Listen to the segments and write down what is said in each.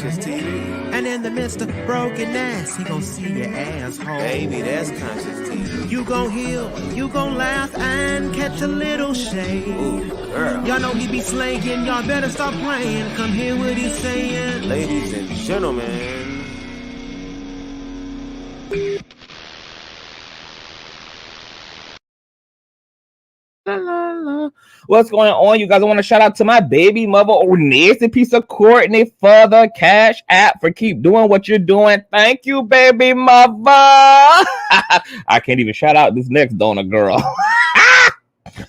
And in the midst of brokenness, he gon' see your asshole. Baby, that's Consciouztv. You gon' heal, you gon' laugh and catch a little shade. Ooh, girl. Y'all know he be slaying, y'all better stop playing. Come hear what he's saying. Ladies and gentlemen. What's going on, you guys? I want to shout out to my baby mother, or nasty piece of Courtney, for the Cash App, for keep doing what you're doing. Thank you, baby mother. I can't even shout out this next donor girl.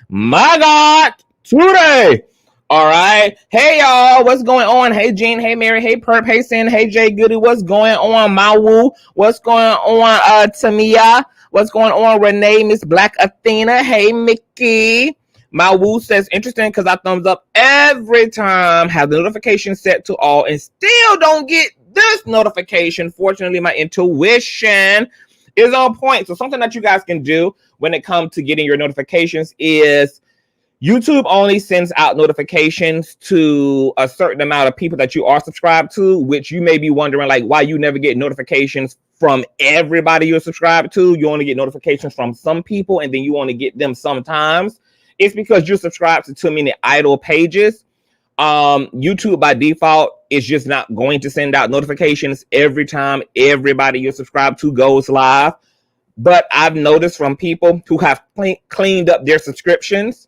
My God, today. All right. Hey, y'all. What's going on? Hey, Jean. Hey, Mary. Hey, Perp. Hey, Sin. Hey, Jay Goody. What's going on? Mawu. What's going on? Tamia. What's going on? Renee, Miss Black Athena. Hey, Mickey. My woo says interesting because I thumbs up every time, have the notification set to all, and still don't get this notification. Fortunately, my intuition is on point. So something that you guys can do when it comes to getting your notifications is YouTube only sends out notifications to a certain amount of people that you are subscribed to, which you may be wondering like why you never get notifications from everybody you're subscribed to. You only get notifications from some people, and then you only get them sometimes. It's because you're subscribed to too many idle pages. YouTube by default is just not going to send out notifications every time everybody you're subscribed to goes live. But I've noticed from people who have cleaned up their subscriptions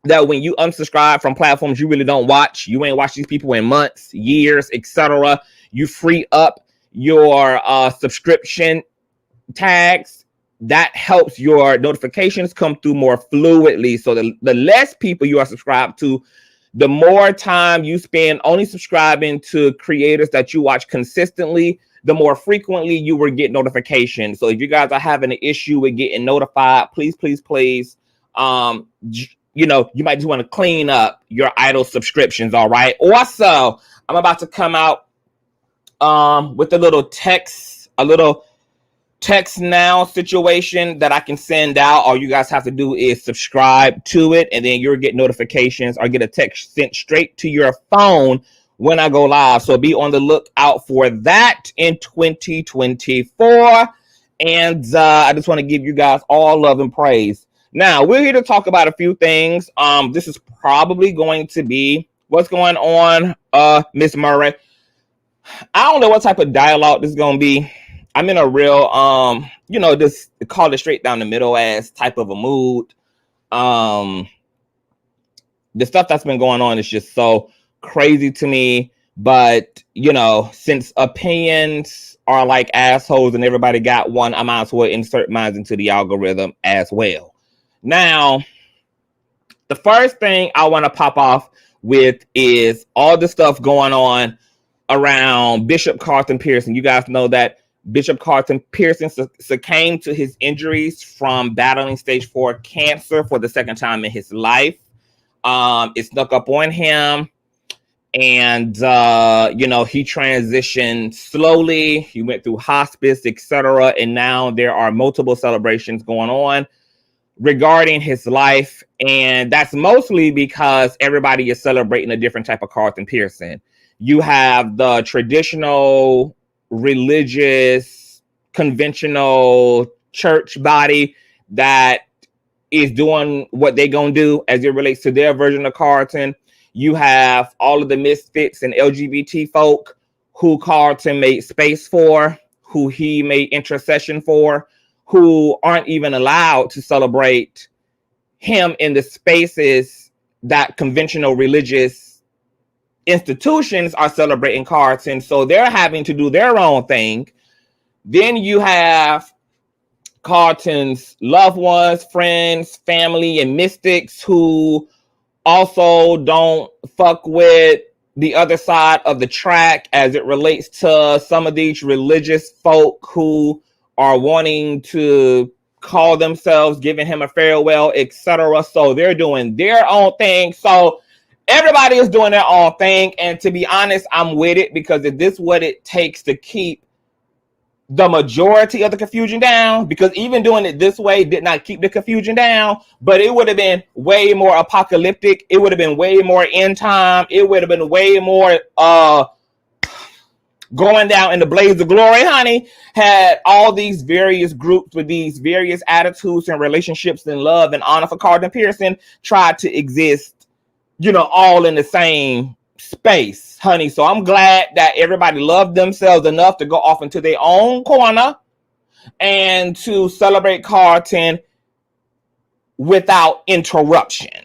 that when you unsubscribe from platforms you really don't watch, you ain't watched these people in months, years, etc., you free up your subscription tags. That helps your notifications come through more fluidly. So the less people you are subscribed to, the more time you spend only subscribing to creators that you watch consistently, the more frequently you will get notifications. So if you guys are having an issue with getting notified, please, you know, you might just want to clean up your idle subscriptions. All right. Also, I'm about to come out with a little text now situation that I can send out. All you guys have to do is subscribe to it, and then you'll get notifications or get a text sent straight to your phone when I go live. So be on the lookout for that in 2024. And I just want to give you guys all love and praise. Now, we're here to talk about a few things. This is probably going to be what's going on, Miss Murray. I don't know what type of dialogue this is going to be. I'm in a real, just call it straight down the middle ass type of a mood. The stuff that's been going on is just so crazy to me. But, since opinions are like assholes and everybody got one, I might as well insert mine into the algorithm as well. Now, the first thing I want to pop off with is all the stuff going on around Bishop Peaerson. You guys know that Bishop Peaerson succumbed to his injuries from battling stage 4 cancer for the second time in his life. It snuck up on him, and he transitioned slowly. He went through hospice, etc., and now there are multiple celebrations going on regarding his life, and that's mostly because everybody is celebrating a different type of Peaerson. You have the traditional religious, conventional church body that is doing what they're gonna do as it relates to their version of Carlton. You have all of the misfits and LGBT folk who Carlton made space for, who he made intercession for, who aren't even allowed to celebrate him in the spaces that conventional religious institutions are celebrating Carlton, so they're having to do their own thing. Then you have Carlton's loved ones, friends, family, and mystics who also don't fuck with the other side of the track as it relates to some of these religious folk who are wanting to call themselves giving him a farewell, etc. So they're doing their own thing. So everybody is doing their own thing, and to be honest, I'm with it, because if this is what it takes to keep the majority of the confusion down, because even doing it this way did not keep the confusion down, but it would have been way more apocalyptic. It would have been way more end time. It would have been way more going down in the blaze of glory, honey, had all these various groups with these various attitudes and relationships and love and honor for Carlton Pearson tried to exist, all in the same space, honey. So I'm glad that everybody loved themselves enough to go off into their own corner and to celebrate Carlton without interruption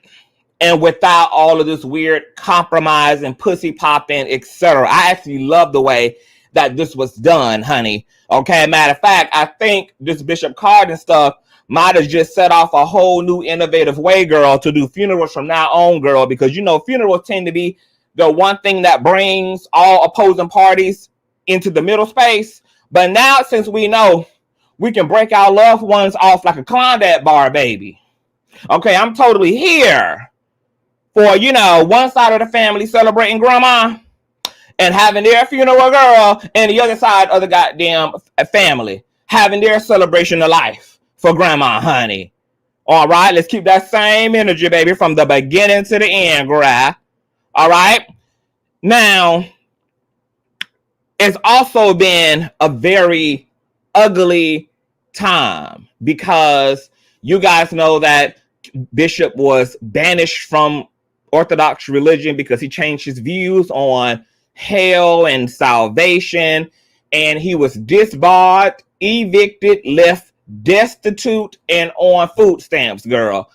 and without all of this weird compromise and pussy popping, etc. I actually love the way that this was done, honey. Okay, matter of fact, I think this Bishop Carlton stuff might have just set off a whole new innovative way, girl, to do funerals from now on, girl, because funerals tend to be the one thing that brings all opposing parties into the middle space. But now, since we know we can break our loved ones off like a Klondike bar, baby. Okay, I'm totally here for, one side of the family celebrating grandma and having their funeral, girl, and the other side of the goddamn family having their celebration of life for grandma, honey. All right, let's keep that same energy, baby, from the beginning to the end, girl. All right. Now, it's also been a very ugly time because you guys know that Bishop was banished from Orthodox religion because he changed his views on hell and salvation, and he was disbarred, evicted, left destitute, and on food stamps, girl.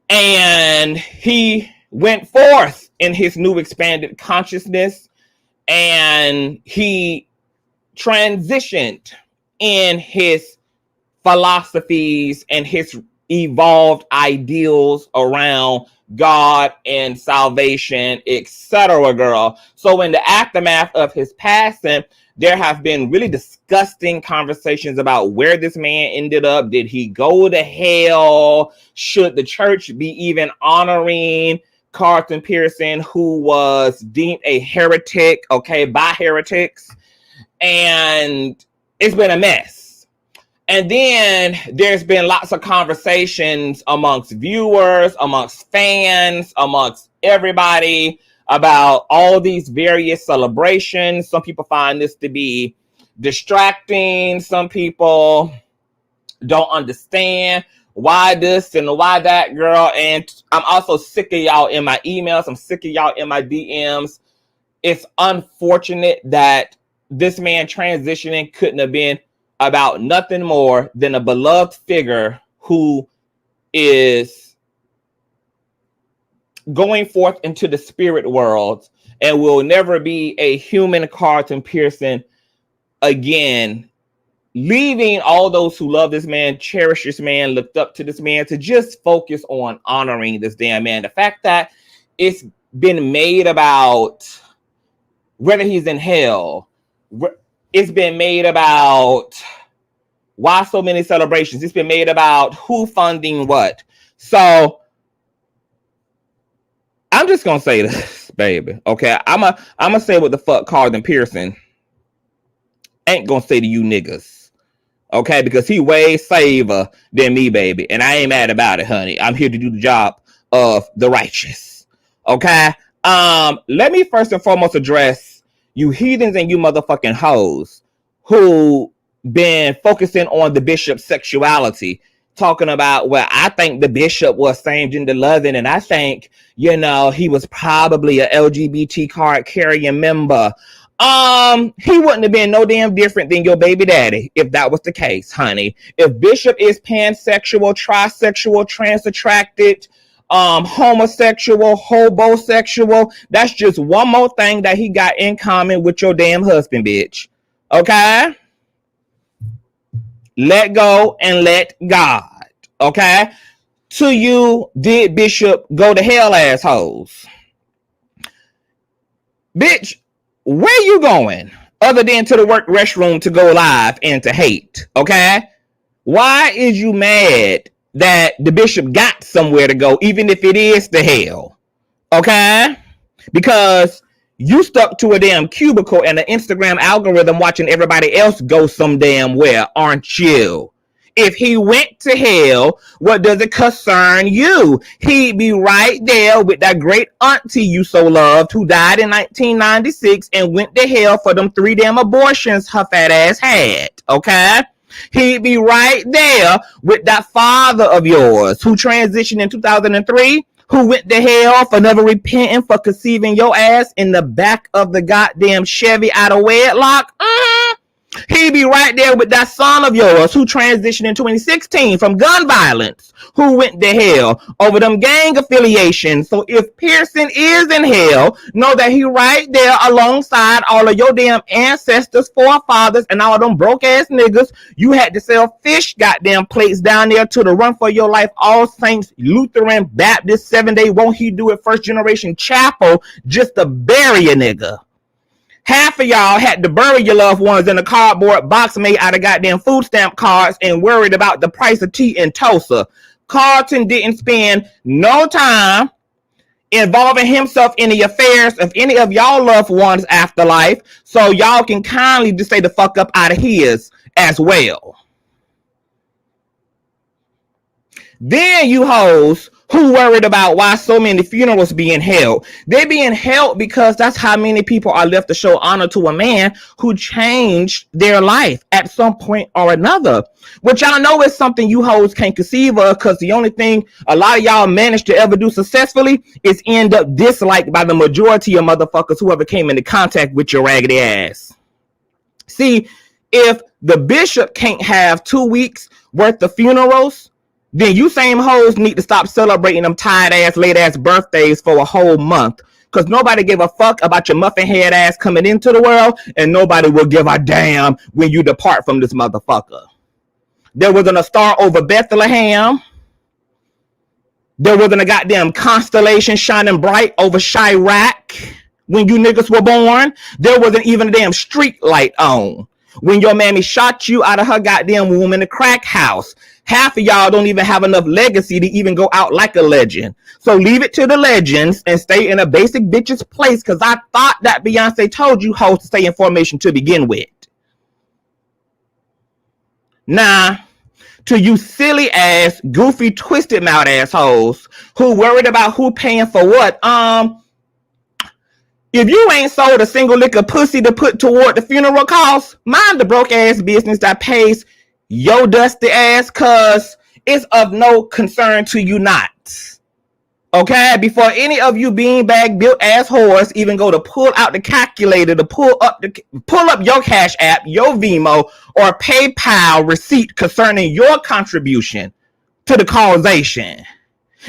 And he went forth in his new expanded consciousness, and he transitioned in his philosophies and his evolved ideals around God and salvation, etc., girl. So in the aftermath of his passing, there have been really disgusting conversations about where this man ended up. Did he go to hell? Should the church be even honoring Carlton Pearson, who was deemed a heretic, by heretics? And it's been a mess. And then there's been lots of conversations amongst viewers, amongst fans, amongst everybody about all these various celebrations. Some people find this to be distracting. Some people don't understand why this and why that, girl. And I'm also sick of y'all in my emails. I'm sick of y'all in my DMs. It's unfortunate that this man transitioning couldn't have been about nothing more than a beloved figure who is going forth into the spirit world and will never be a human Carlton Pearson again, leaving all those who love this man, cherish this man, looked up to this man, to just focus on honoring this damn man. The fact that it's been made about whether he's in hell, it's been made about why so many celebrations. It's been made about who funding what. So I'm just gonna say this, baby. Okay, I'm gonna say what the fuck Carlton Pearson ain't gonna say to you niggas. Okay, because he way saver than me, baby, and I ain't mad about it, honey. I'm here to do the job of the righteous. Okay. Let me first and foremost address you heathens and you motherfucking hoes who been focusing on the bishop's sexuality, talking about, well, I think the bishop was same gender loving, and I think, he was probably a LGBT card carrying member. He wouldn't have been no damn different than your baby daddy if that was the case, honey. If Bishop is pansexual, trisexual, trans attracted, homosexual, hobosexual, that's just one more thing that he got in common with your damn husband, bitch. Okay? Let go and let God. Okay? To you, did Bishop go to hell, assholes? Bitch, where you going other than to the work restroom to go live and to hate? Okay? Why is you mad that the bishop got somewhere to go, even if it is to hell? Okay? Because you stuck to a damn cubicle and an Instagram algorithm watching everybody else go some damn where, aren't you? If he went to hell, what does it concern you? He'd be right there with that great auntie you so loved who died in 1996 and went to hell for them 3 damn abortions her fat ass had, okay? He'd be right there with that father of yours who transitioned in 2003, who went to hell for never repenting for conceiving your ass in the back of the goddamn Chevy out of wedlock. He'd be right there with that son of yours who transitioned in 2016 from gun violence, who went to hell over them gang affiliations. So if Pearson is in hell, know that he right there alongside all of your damn ancestors, forefathers, and all them broke ass niggas. You had to sell fish goddamn plates down there to the Run for Your Life All Saints Lutheran Baptist 7-day Won't He Do It First Generation Chapel just to bury a nigga. Half of y'all had to bury your loved ones in a cardboard box made out of goddamn food stamp cards and worried about the price of tea in Tulsa. Carlton didn't spend no time involving himself in the affairs of any of y'all loved ones' afterlife, so y'all can kindly just stay the fuck up out of his as well. Then you hoes who worried about why so many funerals being held. They being held because that's how many people are left to show honor to a man who changed their life at some point or another. Which y'all know is something you hoes can't conceive of, because the only thing a lot of y'all managed to ever do successfully is end up disliked by the majority of motherfuckers who ever came into contact with your raggedy ass. See, if the bishop can't have 2 weeks worth of funerals, then you same hoes need to stop celebrating them tired ass, late ass birthdays for a whole month. Because nobody gave a fuck about your muffin head ass coming into the world, and nobody will give a damn when you depart from this motherfucker. There wasn't a star over Bethlehem. There wasn't a goddamn constellation shining bright over Chirac when you niggas were born. There wasn't even a damn street light on when your mammy shot you out of her goddamn womb in the crack house. Half of y'all don't even have enough legacy to even go out like a legend. So leave it to the legends and stay in a basic bitch's place, because I thought that Beyonce told you hoes to stay in formation to begin with. Nah, to you silly ass, goofy, twisted mouth assholes who worried about who paying for what. If you ain't sold a single lick of pussy to put toward the funeral costs, mind the broke ass business that pays your dusty ass, cause it's of no concern to you not. Okay, before any of you beanbag built ass whores even go to pull out the calculator to pull up your Cash App, your Venmo, or PayPal receipt concerning your contribution to the causation.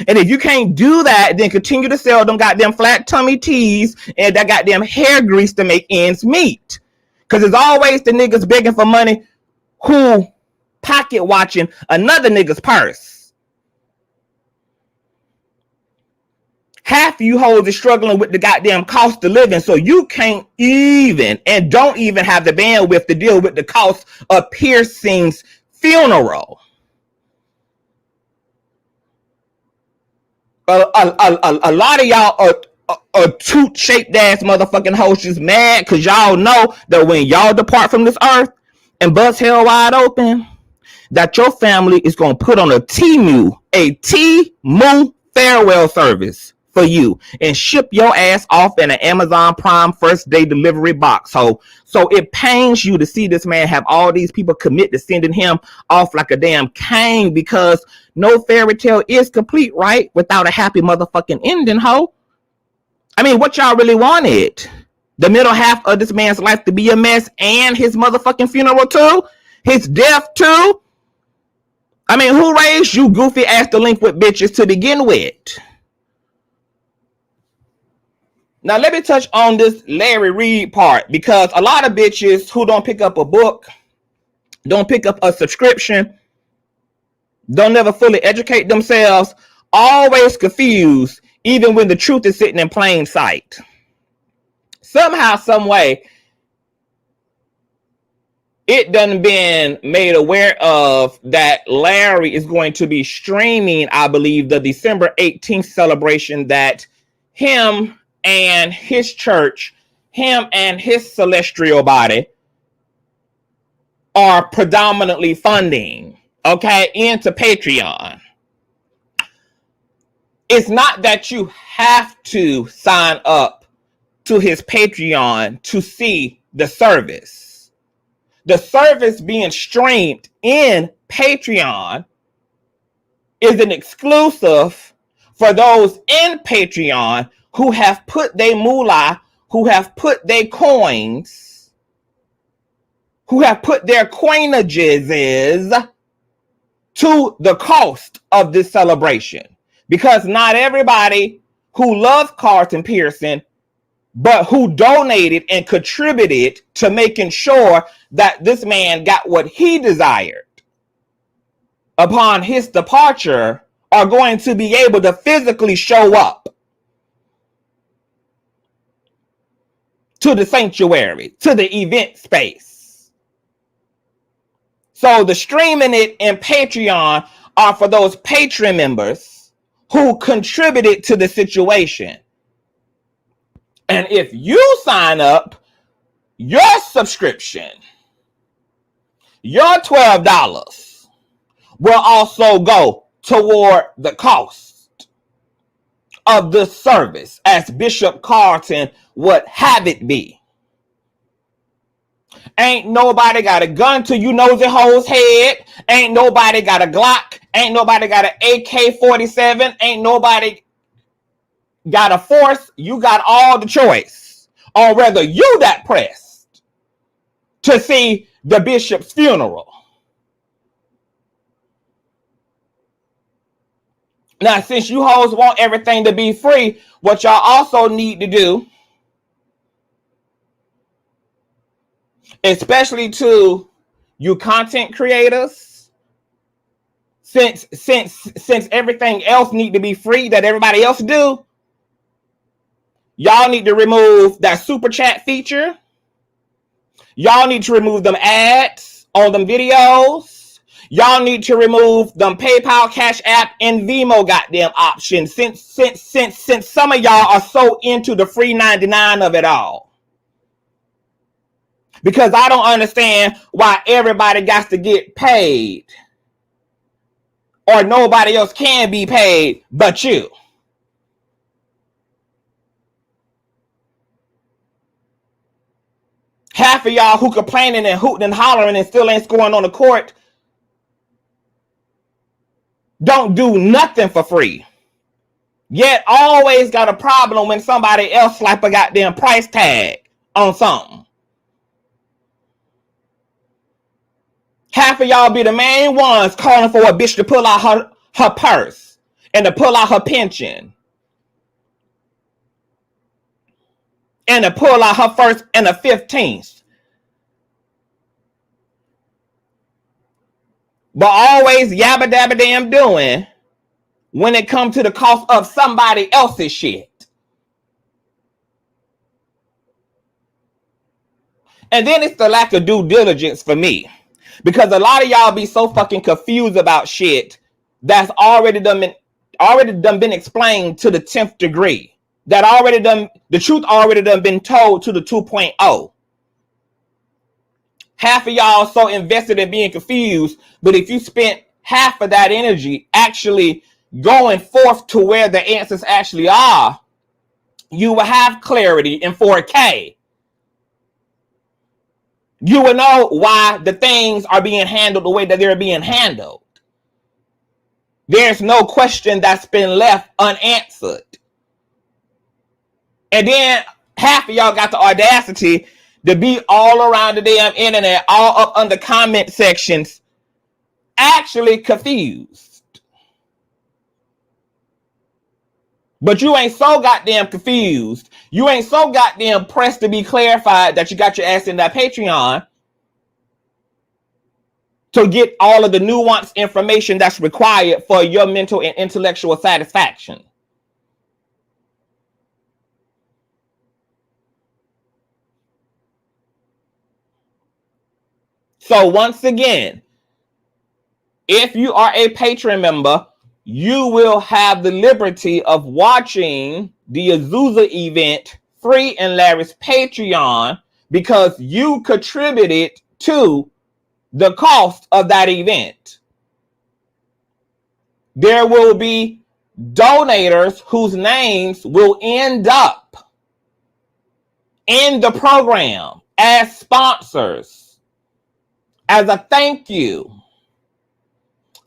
And if you can't do that, then continue to sell them goddamn flat tummy tees and that goddamn hair grease to make ends meet. Because there's always the niggas begging for money who pocket watching another nigga's purse. Half of you hoes is struggling with the goddamn cost of living, so you can't even and don't even have the bandwidth to deal with the cost of Pearson's funeral. A lot of y'all are toot-shaped ass motherfucking hoes just mad because y'all know that when y'all depart from this earth and bust hell wide open, that your family is going to put on a Temu farewell service for you and ship your ass off in an Amazon Prime first day delivery box. So it pains you to see this man have all these people commit to sending him off like a damn cane, because no fairy tale is complete, right, without a happy motherfucking ending, ho. I mean, what y'all really wanted? The middle half of this man's life to be a mess, and his motherfucking funeral too? His death too? I mean, who raised you goofy ass delinquent bitches to begin with? Now, let me touch on this Larry Reid part, because a lot of bitches who don't pick up a book, don't pick up a subscription, don't never fully educate themselves, always confused, even when the truth is sitting in plain sight. Somehow, some way, it done been made aware of that Larry is going to be streaming, I believe, the December 18th celebration that him and his church, him and his celestial body are predominantly funding. okay, into Patreon. It's not that you have to sign up to his Patreon to see the service. The service being streamed in Patreon is an exclusive for those in Patreon who have put their moolah, who have put their coins, who have put their coinages to the cost of this celebration. Because not everybody who loves Carlton Pearson, but who donated and contributed to making sure that this man got what he desired upon his departure, are going to be able to physically show up to the sanctuary, to the event space. So the streaming it in Patreon are for those Patreon members who contributed to the situation. And if you sign up, your subscription, your $12 will also go toward the cost of the service, as Bishop Carlton would have it be. Ain't nobody got a gun to you nosy hoes head. Ain't nobody got a Glock. Ain't nobody got an AK-47. Ain't nobody got a force. You got all the choice on whether you that pressed to see the bishop's funeral. Now, since you hoes want everything to be free, what y'all also need to do, especially to you content creators, since everything else need to be free that everybody else do, y'all need to remove that super chat feature. Y'all need to remove them ads on them videos. Y'all need to remove them PayPal, Cash App, and Vimo goddamn options. Since some of y'all are so into the free 99 of it all. Because I don't understand why everybody got to get paid, or nobody else can be paid but you. Half of y'all who complaining and hooting and hollering and still ain't scoring on the court don't do nothing for free. Yet always got a problem when somebody else slap a goddamn price tag on something. Half of y'all be the main ones calling for a bitch to pull out her purse and to pull out her pension and to pull out her first and the 15th. But always yabba dabba damn doing when it comes to the cost of somebody else's shit. And then it's the lack of due diligence for me. Because a lot of y'all be so fucking confused about shit that's already done been explained to the 10th degree. The truth already done been told to the 2.0. Half of y'all so invested in being confused, but if you spent half of that energy actually going forth to where the answers actually are, you will have clarity in 4K. You will know why the things are being handled the way that they're being handled. There's no question that's been left unanswered. And then half of y'all got the audacity to be all around the damn internet, all up under comment sections, actually confused. But you ain't so goddamn confused. You ain't so goddamn pressed to be clarified that you got your ass in that Patreon to get all of the nuanced information that's required for your mental and intellectual satisfaction. So once again, if you are a Patreon member, you will have the liberty of watching the Azusa event free in Larry's Patreon because you contributed to the cost of that event. there will be donators whose names will end up in the program as sponsors, as a thank you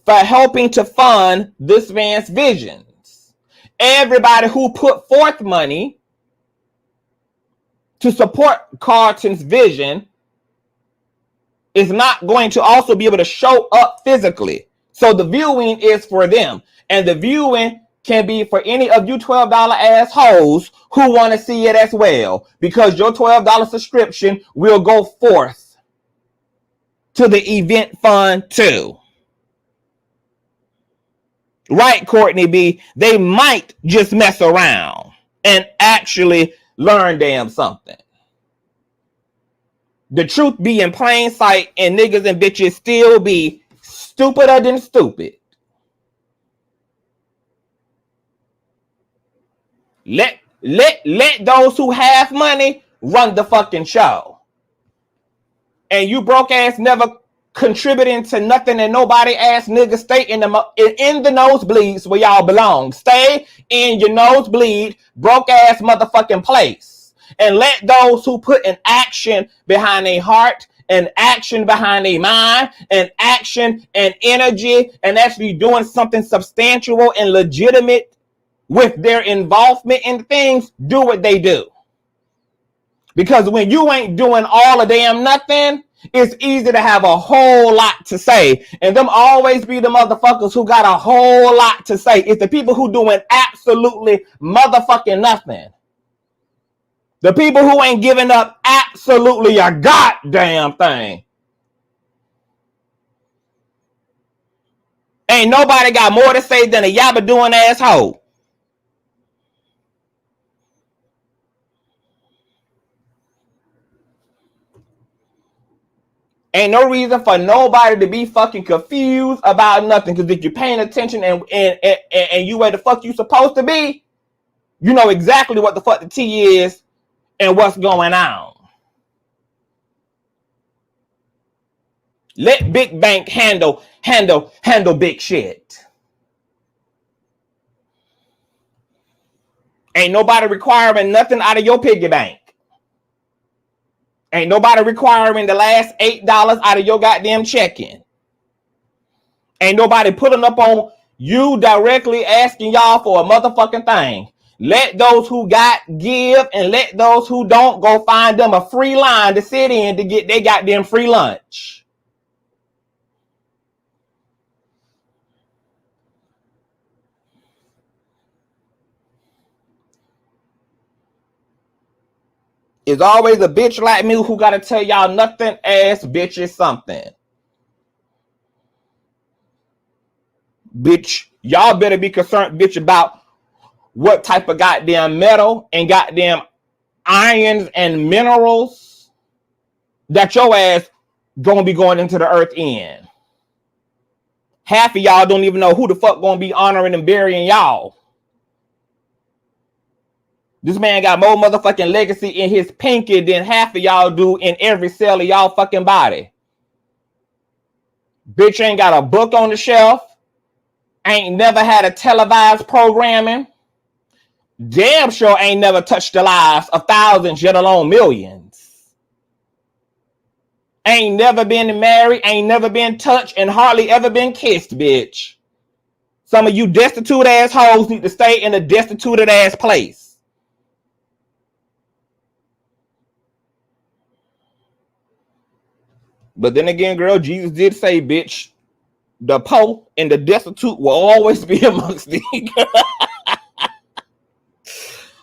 for helping to fund this man's visions. Everybody who put forth money to support Carlton's vision is not going to also be able to show up physically. So the viewing is for them. And the viewing can be for any of you $12 assholes who want to see it as well. Because your $12 subscription will go forth to the event fund too. Right, Courtney B? They might just mess around and actually learn damn something. The truth be in plain sight, and niggas and bitches still be stupider than stupid. Let those who have money run the fucking show. And you broke ass never contributing to nothing, and nobody ass niggas stay in the nosebleeds where y'all belong. Stay in your nosebleed broke ass motherfucking place. And let those who put an action behind their heart, an action behind their mind, an action and energy, and actually doing something substantial and legitimate with their involvement in things, do what they do. Because when you ain't doing all the damn nothing, it's easy to have a whole lot to say. And them always be the motherfuckers who got a whole lot to say. It's the people who doing absolutely motherfucking nothing. The people who ain't giving up absolutely a goddamn thing. Ain't nobody got more to say than a yabba doing asshole. Ain't no reason for nobody to be fucking confused about nothing. Because if you're paying attention and you where the fuck you supposed to be, you know exactly what the fuck the tea is and what's going on. Let Big Bank handle big shit. Ain't nobody requiring nothing out of your piggy bank. Ain't nobody requiring the last $8 out of your goddamn checking. Ain't nobody putting up on you directly asking y'all for a motherfucking thing. Let those who got give, and let those who don't go find them a free line to sit in to get their goddamn free lunch. It's always a bitch like me who gotta tell y'all nothing ass bitches something. Bitch, y'all better be concerned, bitch, about what type of goddamn metal and goddamn irons and minerals that your ass gonna be going into the earth in. Half of y'all don't even know who the fuck gonna be honoring and burying y'all. This man got more motherfucking legacy in his pinky than half of y'all do in every cell of y'all fucking body. Bitch ain't got a book on the shelf. Ain't never had a televised programming. Damn sure ain't never touched the lives of thousands, yet alone millions. Ain't never been married, ain't never been touched, and hardly ever been kissed, bitch. Some of you destitute assholes need to stay in a destituted ass place. But then again, girl, Jesus did say, bitch, the poor and the destitute will always be amongst thee.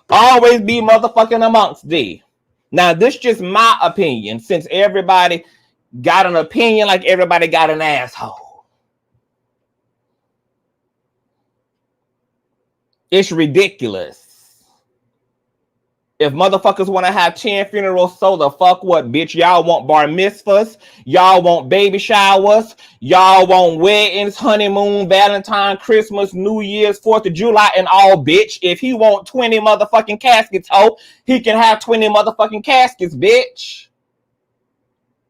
Always be motherfucking amongst thee. Now, this is just my opinion, since everybody got an opinion like everybody got an asshole. It's ridiculous. If motherfuckers want to have 10 funerals, so the fuck what, bitch? Y'all want bar mitzvahs. Y'all want baby showers. Y'all want weddings, honeymoon, Valentine, Christmas, New Year's, 4th of July, and all, bitch. If he want 20 motherfucking caskets, he can have 20 motherfucking caskets, bitch.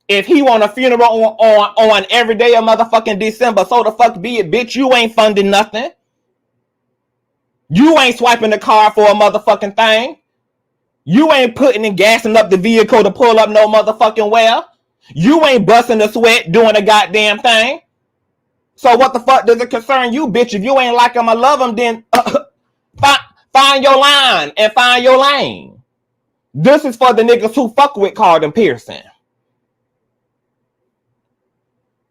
If he want a funeral on every day of motherfucking December, so the fuck be it, bitch. You ain't funding nothing. You ain't swiping the card for a motherfucking thing. You ain't putting and gassing up the vehicle to pull up no motherfucking well. You ain't busting the sweat doing a goddamn thing. So what the fuck does it concern you, bitch? If you ain't like them or love them, then find your line and find your lane. This is for the niggas who fuck with Carlton Pearson.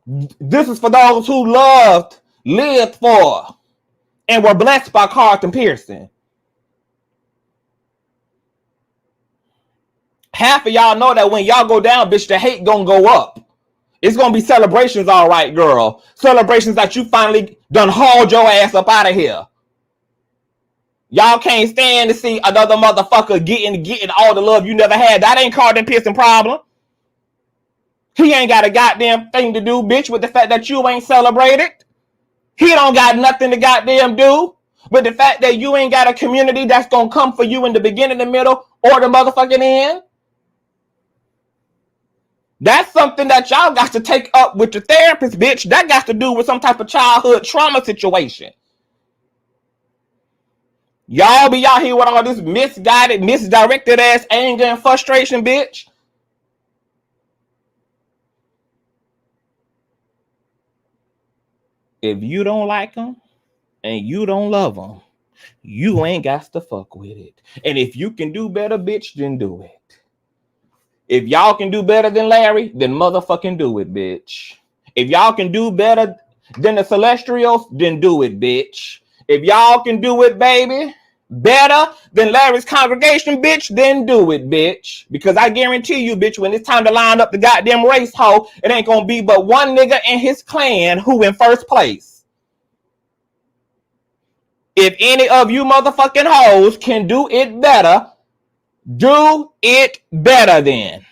This is for those who loved, lived for, and were blessed by Carlton Pearson. Half of y'all know that when y'all go down, bitch, the hate gonna go up. It's gonna be celebrations, all right, girl. Celebrations that you finally done hauled your ass up out of here. Y'all can't stand to see another motherfucker getting all the love you never had. That ain't Carlton Pearson problem. He ain't got a goddamn thing to do, bitch, with the fact that you ain't celebrated. He don't got nothing to goddamn do with the fact that you ain't got a community that's gonna come for you in the beginning, the middle, or the motherfucking end. That's something that y'all got to take up with your therapist, bitch. That got to do with some type of childhood trauma situation. Y'all be out here with all this misguided, misdirected ass anger and frustration, bitch. If you don't like them and you don't love them, you ain't got to fuck with it. And if you can do better, bitch, then do it. If y'all can do better than Larry, then motherfucking do it, bitch. If y'all can do better than the Celestials, then do it, bitch. If y'all can do it, baby, better than Larry's congregation, bitch, then do it, bitch. Because I guarantee you, bitch, when it's time to line up the goddamn race hoe, it ain't gonna be but one nigga and his clan who in first place. If any of you motherfucking hoes can do it better, do it better then.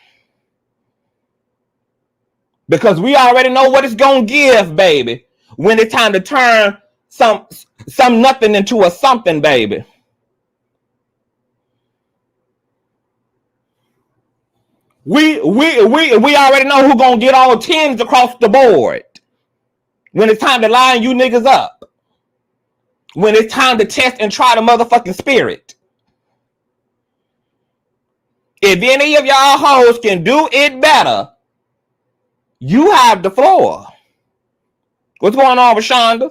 Because we already know what it's gonna give, baby, when it's time to turn some nothing into a something, baby. We already know who gonna get all 10s across the board when it's time to line you niggas up. When it's time to test and try the motherfucking spirit. If any of y'all hoes can do it better, you have the floor. What's going on, Rashonda?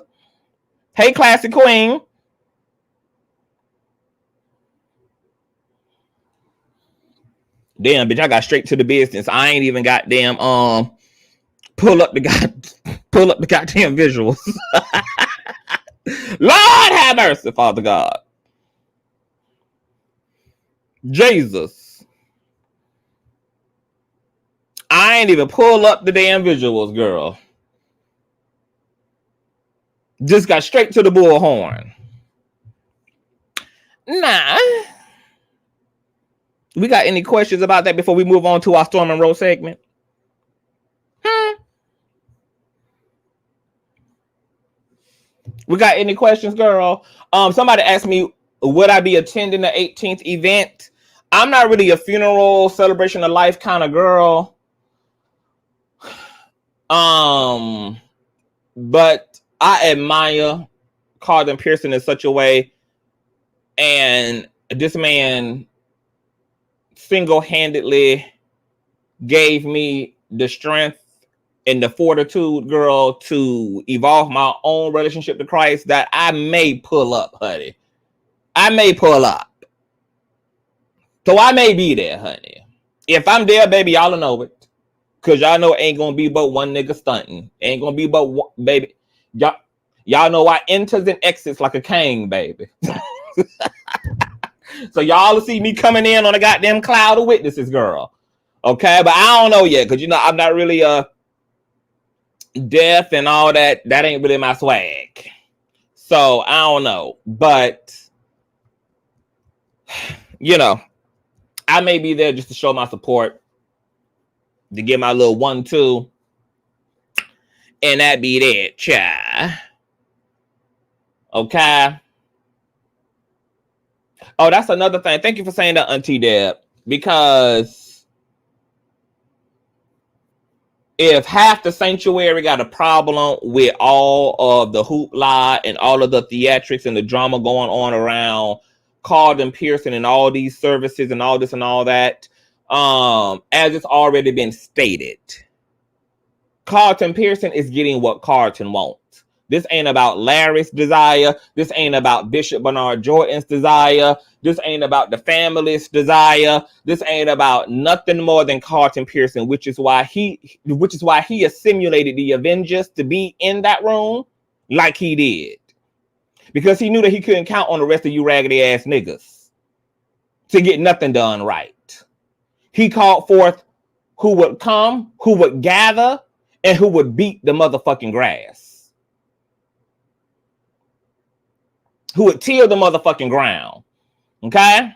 Hey, classy queen. Damn, bitch, I got straight to the business. I ain't even goddamn pull up the goddamn visuals. Lord have mercy, Father God. Jesus. I ain't even pull up the damn visuals, girl. Just got straight to the bullhorn. Nah. We got any questions about that before we move on to our Storm Monroe segment? We got any questions, girl? Somebody asked me, would I be attending the 18th event? I'm not really a funeral celebration of life kind of girl. But I admire Carlton Pearson in such a way, and this man single-handedly gave me the strength and the fortitude, girl, to evolve my own relationship to Christ that I may pull up, honey. I may pull up. So I may be there, honey. If I'm there, baby, y'all know it. Because y'all know it ain't going to be but one nigga stunting. Ain't going to be but one, baby. Y'all know I enters and exits like a king, baby. So y'all will see me coming in on a goddamn cloud of witnesses, girl. Okay? But I don't know yet. Because, you know, I'm not really deaf and all that. That ain't really my swag. So I don't know. But, you know, I may be there just to show my support. To get my little 1-2. And that be that, child. Okay. Oh, that's another thing. Thank you for saying that, Auntie Deb. Because if half the sanctuary got a problem with all of the hoopla and all of the theatrics and the drama going on around Carlton Pearson and all these services and all this and all that, as it's already been stated, Carlton Pearson is getting what Carlton wants. This ain't about Larry's desire. This ain't about Bishop Bernard Jordan's desire. This ain't about the family's desire. This ain't about nothing more than Carlton Pearson, which is why he assimilated the Avengers to be in that room like he did. Because he knew that he couldn't count on the rest of you raggedy ass niggas to get nothing done right. He called forth who would come, who would gather, and who would beat the motherfucking grass. Who would till the motherfucking ground. Okay?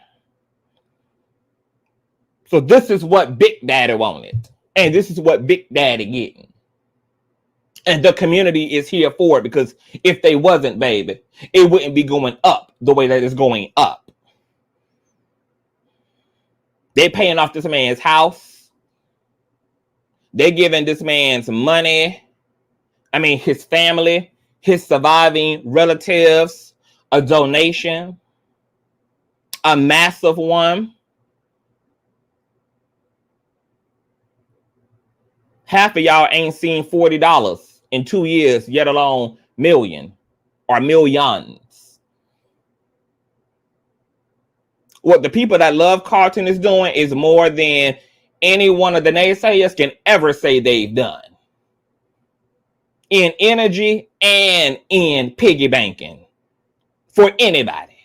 So this is what Big Daddy wanted. And this is what Big Daddy getting. And the community is here for it, because if they wasn't, baby, it wouldn't be going up the way that it's going up. They're paying off this man's house. They're giving this man's money. I mean, his family, his surviving relatives, a donation, a massive one. Half of y'all ain't seen $40 in 2 years, yet alone million or millions. What the people that love Carlton is doing is more than any one of the naysayers can ever say they've done. In energy and in piggy banking. For anybody.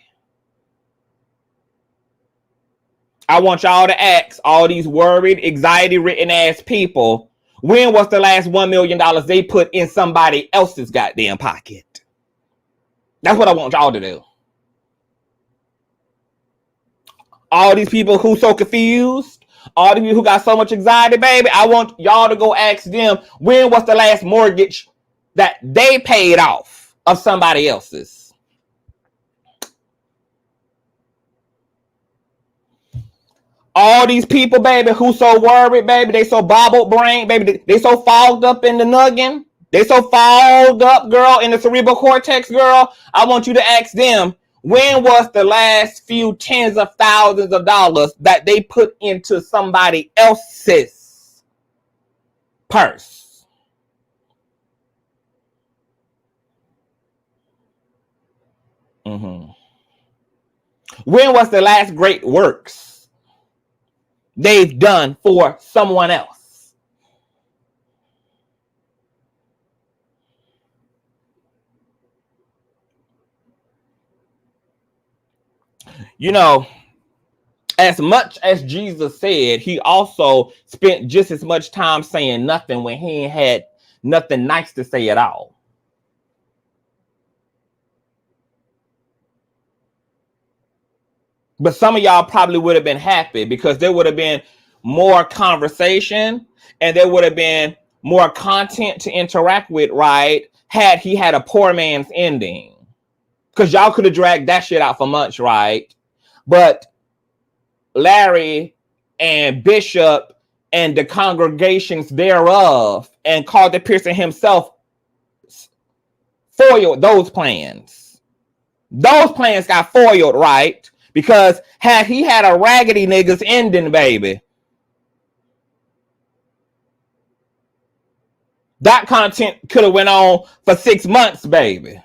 I want y'all to ask all these worried, anxiety-ridden ass people, when was the last $1 million they put in somebody else's goddamn pocket? That's what I want y'all to do. All these people who so confused, all these people who got so much anxiety, baby, I want y'all to go ask them, when was the last mortgage that they paid off of somebody else's? All these people, baby, who so worried, baby, they so bobbled brain, baby, they so fogged up in the noggin, they so fogged up, girl, in the cerebral cortex, girl. I want you to ask them, when was the last few tens of thousands of dollars that they put into somebody else's purse? When was the last great works they've done for someone else? You know, as much as Jesus said, he also spent just as much time saying nothing when he had nothing nice to say at all. But some of y'all probably would have been happy, because there would have been more conversation and there would have been more content to interact with, right? Had he had a poor man's ending. Because y'all could have dragged that shit out for months, right? But Larry and Bishop and the congregations thereof and Carlton Pearson himself foiled those plans. Those plans got foiled, right? Because had he had a raggedy niggas ending, baby, that content could have went on for 6 months, baby.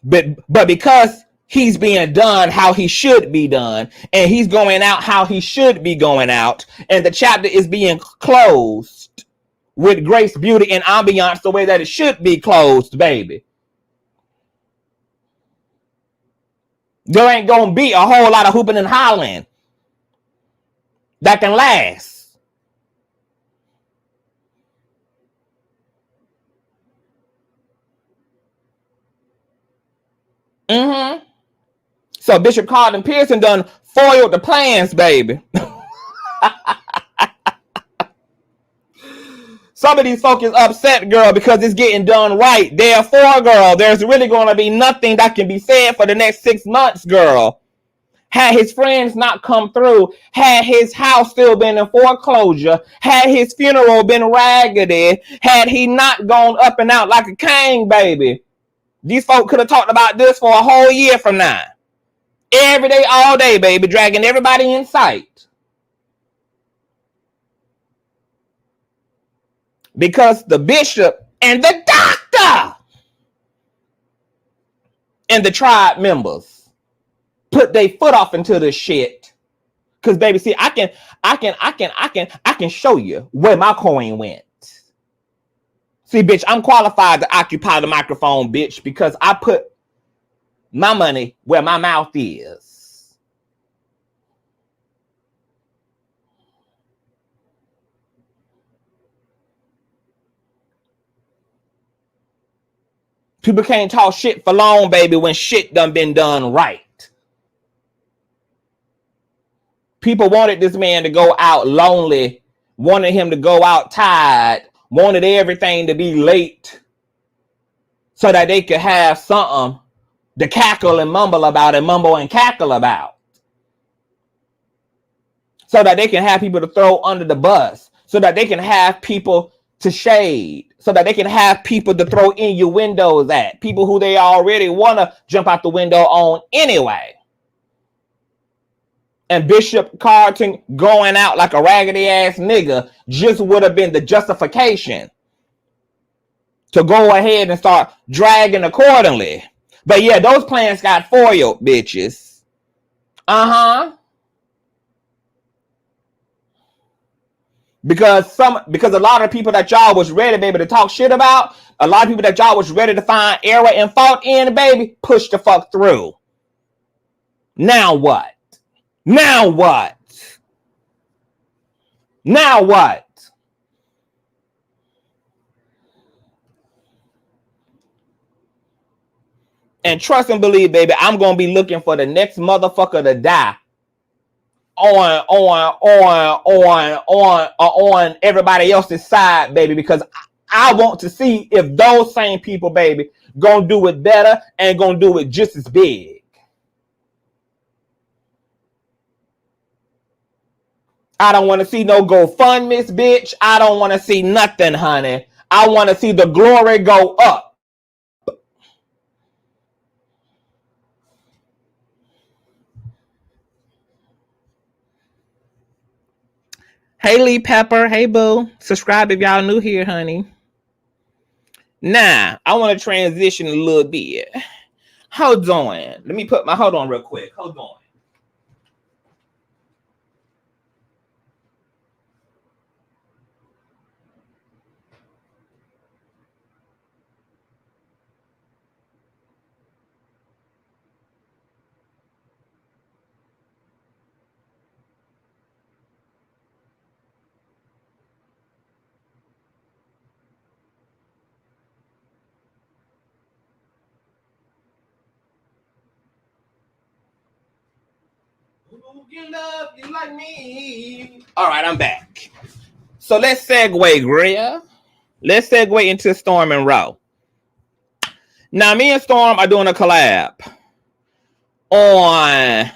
But because he's being done how he should be done, and he's going out how he should be going out, and the chapter is being closed with grace, beauty, and ambiance the way that it should be closed, baby, there ain't gonna be a whole lot of hooping and hollering that can last. So Bishop Carlton Pearson done foiled the plans, baby. Some of these folks is upset, girl, because it's getting done right. Therefore, girl, there's really going to be nothing that can be said for the next 6 months, girl. had his friends not come through, had his house still been in foreclosure, had his funeral been raggedy, had he not gone up and out like a king, baby, these folk could have talked about this for a whole year from now. Every day, all day, baby, dragging everybody in sight. Because the bishop and the doctor and the tribe members put their foot off into this shit. Cause baby, see, I can show you where my coin went. See, bitch, I'm qualified to occupy the microphone, bitch, because I put my money where my mouth is. People can't talk shit for long, baby, when shit done been done right. People wanted this man to go out lonely, wanted him to go out tired, wanted everything to be late so that they could have something to cackle and mumble about and mumble and cackle about. So that they can have people to throw under the bus, so that they can have people to shade, so that they can have people to throw in your windows at, people who they already want to jump out the window on anyway. And Bishop Peaerson going out like a raggedy ass nigga just would have been the justification to go ahead and start dragging accordingly. But yeah, those plans got foiled, bitches. Because a lot of people that y'all was ready, baby, to talk shit about, a lot of people that y'all was ready to find error and fault in, baby, push the fuck through. Now what? Now what? Now what? And trust and believe, baby, I'm going to be looking for the next motherfucker to die on everybody else's side, baby, because I want to see if those same people, baby, going to do it better and going to do it just as big. I don't want to see no GoFundMes, bitch. I don't want to see nothing, honey. I want to see the glory go up. Hey, Lee Pepper. Hey, boo. Subscribe if y'all new here, honey. Now, I want to transition a little bit. Hold on. Let me put my, hold on real quick. Hold on. You love you like me. All right, I'm back. So let's segue, Greer. Let's segue into Storm Monroe. Now, me and Storm are doing a collab on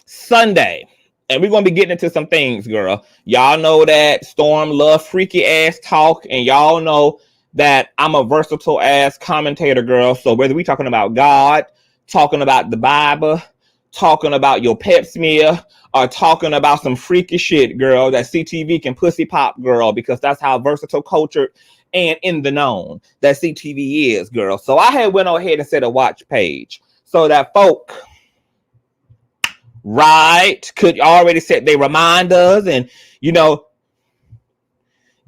Sunday. And we're going to be getting into some things, girl. Y'all know that Storm love freaky ass talk. And y'all know that I'm a versatile ass commentator, girl. So whether we talking about God, talking about the Bible, talking about your pep smear, or talking about some freaky shit, girl, that CTV can pussy pop, girl, because that's how versatile, cultured, and in the known that CTV is, girl. So I had went ahead and set a watch page so that folk, right, could already set their reminders and, you know,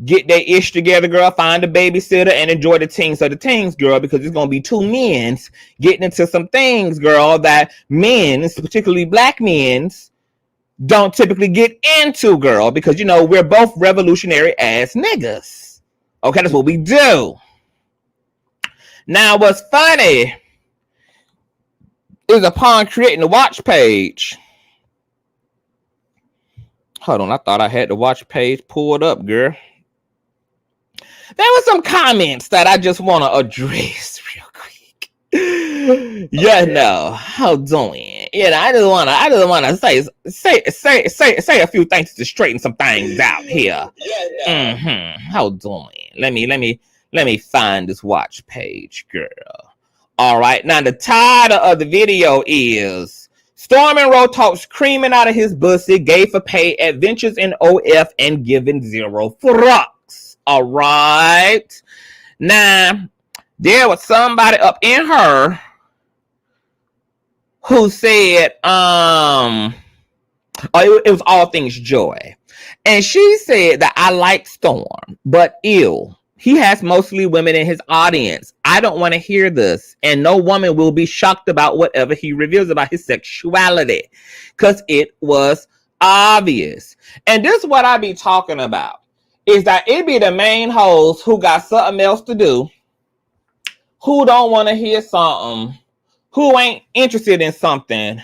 get their ish together, girl, find a babysitter and enjoy the things of the things, girl, because it's going to be two men's getting into some things, girl, that men's, particularly black men's, don't typically get into, girl, because, you know, we're both revolutionary ass niggas. Okay, that's what we do. Now, what's funny is upon creating the watch page. Hold on, I thought I had the watch page pulled up, girl. There were some comments that I just want to address real quick. Yeah, no, hold on. you know, I just wanna say a few things to straighten some things out here. Hold on. Let me find this watch page, girl. All right. Now the title of the video is Storm Monroe talks creaming out of his pussy, gay for pay, adventures in OF, and giving zero fucks. All right. Now, there was somebody up in her who said, it was all things joy. And she said that I like Storm, but ew. He has mostly women in his audience. I don't want to hear this. And no woman will be shocked about whatever he reveals about his sexuality. Because it was obvious. And this is what I be talking about. Is that it be the main hoes who got something else to do. Who don't want to hear something. Who ain't interested in something.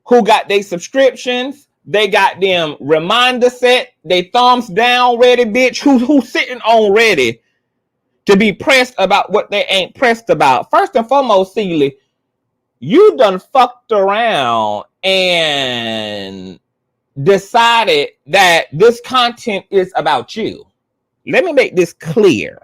Who got their subscriptions. They got them reminder set, they thumbs down ready, bitch. Who's sitting on ready to be pressed about what they ain't pressed about. First and foremost, Celie, you done fucked around and decided that this content is about you. Let me make this clear.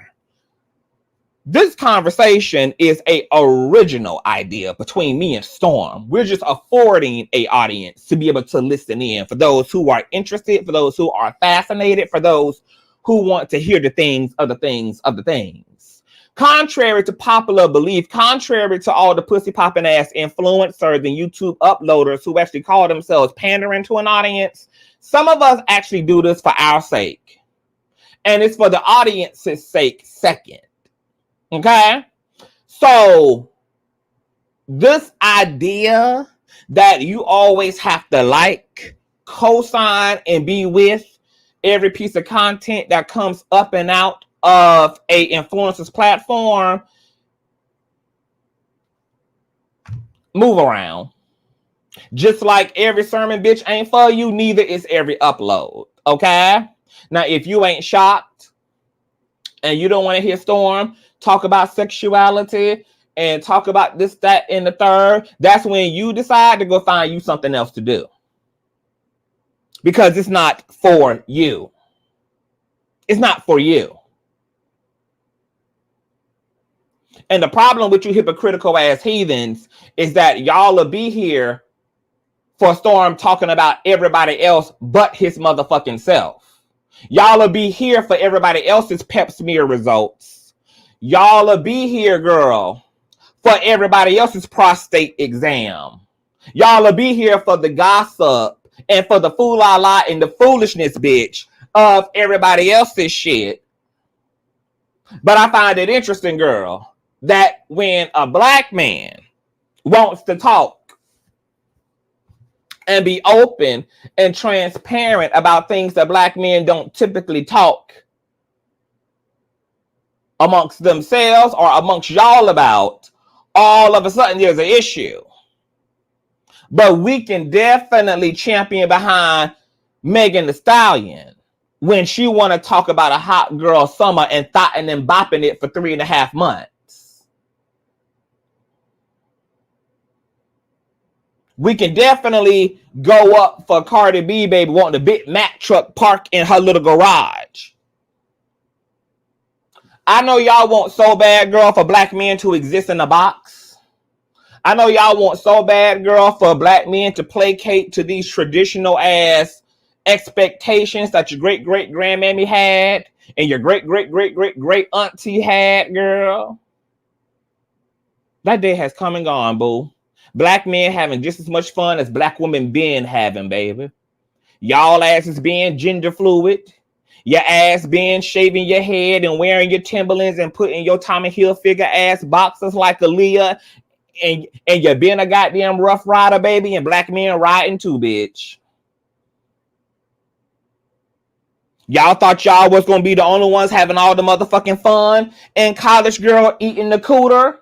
This conversation is a original idea between me and Storm. We're just affording an audience to be able to listen in for those who are interested, for those who are fascinated, for those who want to hear the things of the things of the things. Contrary to popular belief, contrary to all the pussy popping ass influencers and YouTube uploaders who actually call themselves pandering to an audience, some of us actually do this for our sake. And it's for the audience's sake second. Okay, so this idea that you always have to like, co-sign, and be with every piece of content that comes up and out of a influencer's platform, move around. Just like every sermon, bitch, ain't for you, neither is every upload. Okay, now if you ain't shocked and you don't want to hear Storm talk about sexuality and talk about this, that, and the third, that's when you decide to go find you something else to do. Because it's not for you. It's not for you. And the problem with you hypocritical ass heathens is that y'all will be here for Storm talking about everybody else but his motherfucking self. Y'all will be here for everybody else's pep smear results. Y'all will be here, girl, for everybody else's prostate exam. Y'all will be here for the gossip and for the fool-la-la and the foolishness, bitch, of everybody else's shit. But I find it interesting, girl, that when a black man wants to talk and be open and transparent about things that black men don't typically talk amongst themselves or amongst y'all about, all of a sudden there's an issue. But we can definitely champion behind Megan Thee Stallion when she want to talk about a hot girl summer and thotting and bopping it for 3.5 months. We can definitely go up for Cardi B, baby, wanting a big Mack truck parked in her little garage. I know y'all want so bad, girl, for black men to exist in a box. I know y'all want so bad, girl, for black men to placate to these traditional ass expectations that your great-great-grandmammy had and your great-great-great-great-great-auntie had, girl. That day has come and gone, boo. Black men having just as much fun as black women been having, baby. Y'all asses being gender fluid. Your ass being shaving your head and wearing your Timberlands and putting your Tommy Hilfiger ass boxers like Aaliyah, and you being a goddamn rough rider, baby, and black men riding too, bitch. Y'all thought y'all was gonna be the only ones having all the motherfucking fun, and college girl eating the cooter,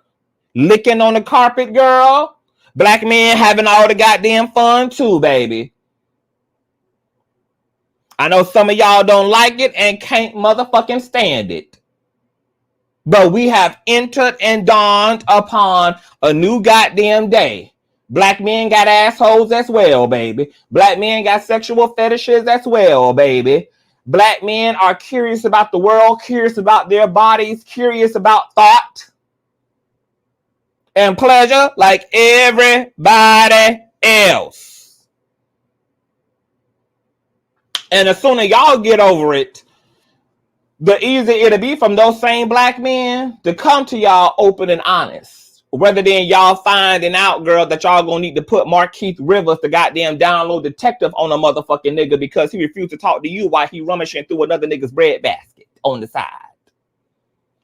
licking on the carpet, girl. Black men having all the goddamn fun too, baby. I know some of y'all don't like it and can't motherfucking stand it. But we have entered and dawned upon a new goddamn day Black men got assholes as well, baby. Black men got sexual fetishes as well, baby. Black men are curious about the world, curious about their bodies, curious about thought and pleasure like everybody else. And as soon as y'all get over it, the easier it'll be from those same black men to come to y'all open and honest. Rather than y'all finding out, girl, that y'all gonna need to put Markeith Rivers, the goddamn download detective, on a motherfucking nigga because he refused to talk to you while he rummaging through another nigga's breadbasket on the side.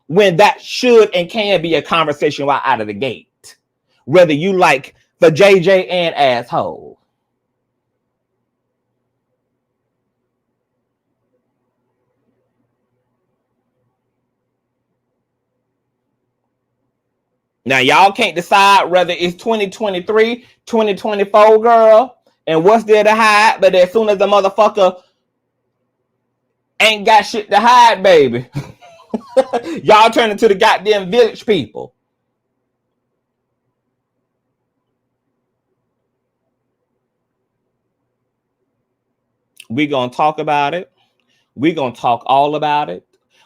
When that should and can be a conversation right out of the gate. Whether you like the JJ and asshole. Now, y'all can't decide whether it's 2023, 2024, girl, and what's there to hide. But as soon as the motherfucker ain't got shit to hide, baby, y'all turn into the goddamn village people. We gonna talk about it. We gonna talk all about it.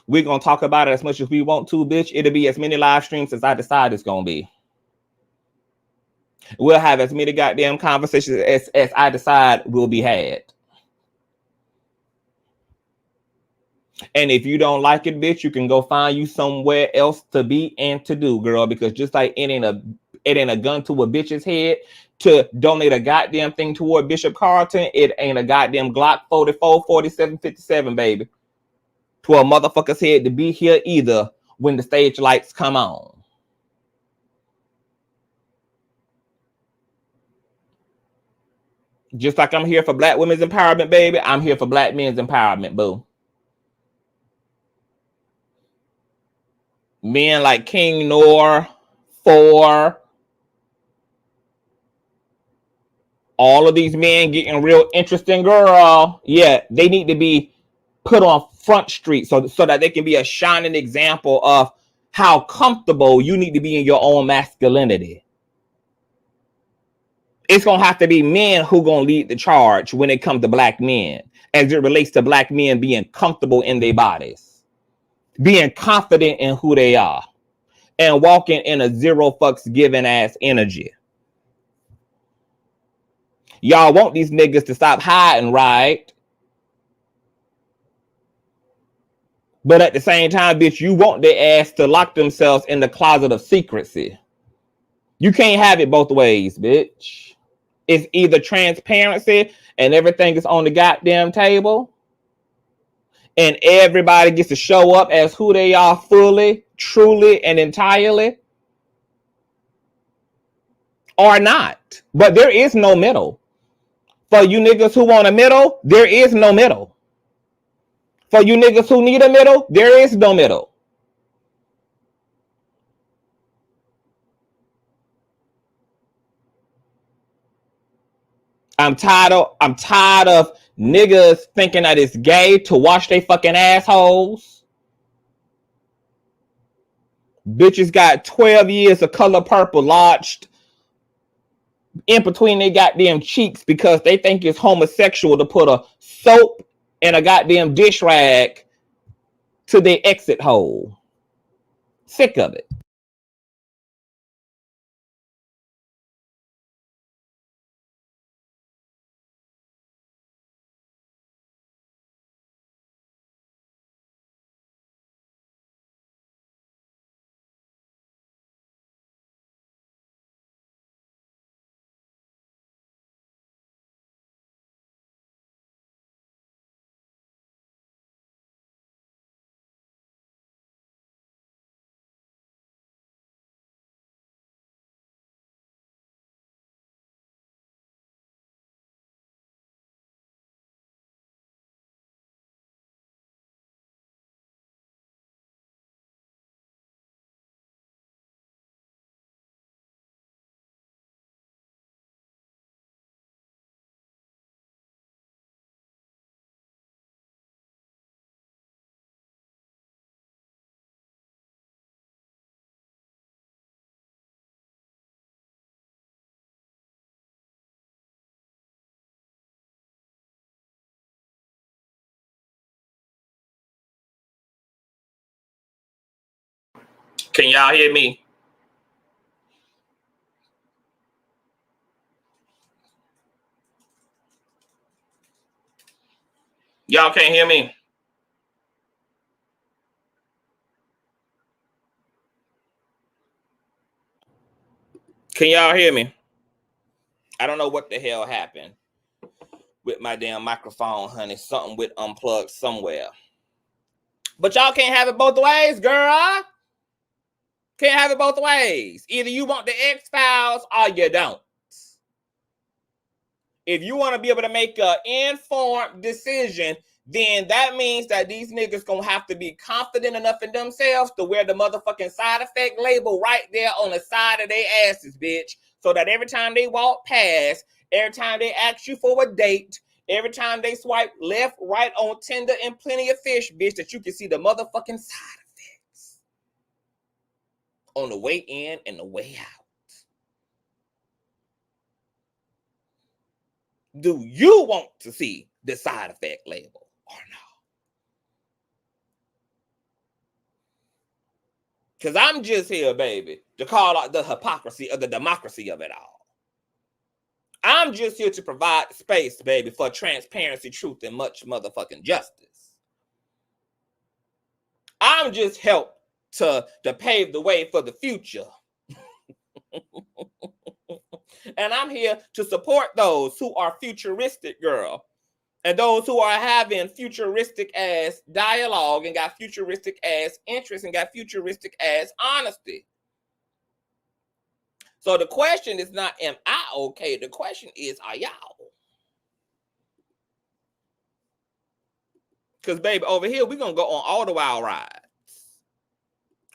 We're gonna talk about it as much as we want to, bitch. It'll be as many live streams as I decide it's gonna be. We'll have as many goddamn conversations as I decide will be had. And if you don't like it, bitch, you can go find you somewhere else to be and to do, girl. Because just like it ain't a gun to a bitch's head to donate a goddamn thing toward Bishop Carlton, it ain't a goddamn Glock 44, 47, 57, baby, to a motherfucker's head to be here either when the stage lights come on. Just like I'm here for black women's empowerment, baby, I'm here for black men's empowerment, boo. Men like King Noor, Thor, all of these men getting real interesting, girl. Yeah, they need to be put on front street so that they can be a shining example of how comfortable you need to be in your own masculinity. It's gonna have to be men who gonna lead the charge when it comes to black men, as it relates to black men being comfortable in their bodies, being confident in who they are, and walking in a zero fucks given ass energy. Y'all want these niggas to stop hiding, right? But at the same time, bitch, you want their ass to lock themselves in the closet of secrecy. You can't have it both ways, bitch. It's either transparency and everything is on the goddamn table, and everybody gets to show up as who they are fully, truly, and entirely, or not. But there is no middle. For you niggas who want a middle, there is no middle. For you niggas who need a middle, there is no middle. I'm tired of niggas thinking that it's gay to wash they fucking assholes. Bitches got 12 years of color purple lodged in between their goddamn cheeks because they think it's homosexual to put a soap and a goddamn dish rag to their exit hole. Sick of it. Can y'all hear me? Y'all can't hear me? Can y'all hear me? I don't know what the hell happened with my damn microphone, honey. Something with unplugged somewhere. But y'all can't have it both ways, girl. Can't have it both ways. Either you want the X-Files or you don't. If you want to be able to make an informed decision, then that means that these niggas gonna have to be confident enough in themselves to wear the motherfucking side effect label right there on the side of their asses, bitch. So that every time they walk past, every time they ask you for a date, every time they swipe left, right on Tinder and Plenty of Fish, bitch, that you can see the motherfucking side effects on the way in and the way out. Do you want to see the side effect label or no? Because I'm just here, baby, to call out the hypocrisy of the democracy of it all. I'm just here to provide space, baby, for transparency, truth, and much motherfucking justice. I'm just help to pave the way for the future. And I'm here to support those who are futuristic, girl. And those who are having futuristic ass dialogue and got futuristic ass interest and got futuristic ass honesty. So the question is not, am I okay? The question is, are y'all? Because, baby, over here, we're going to go on all the wild rides.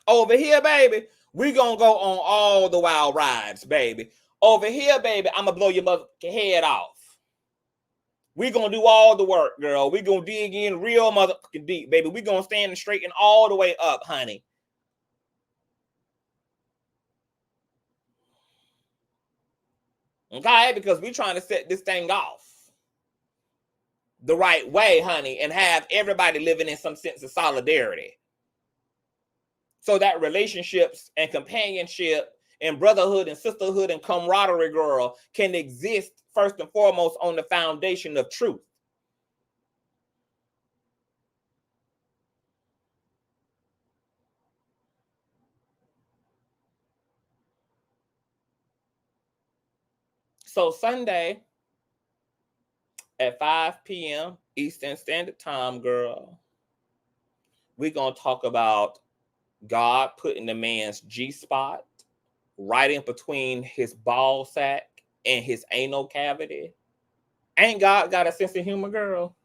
Over here, baby, we're going to go on all the wild rides, baby. Over here, baby, I'm going to blow your motherfucking head off. We're going to do all the work, girl. We're going to dig in real motherfucking deep, baby. We're going to stand and straighten all the way up, honey. Okay? Because we're trying to set this thing off the right way, honey, and have everybody living in some sense of solidarity. So that relationships and companionship and brotherhood and sisterhood and camaraderie, girl, can exist first and foremost on the foundation of truth. So Sunday at 5 p.m. Eastern Standard Time, girl, we're going to talk about God putting the man's G-spot right in between his ball sack and his anal cavity. Ain't God got a sense of humor, girl?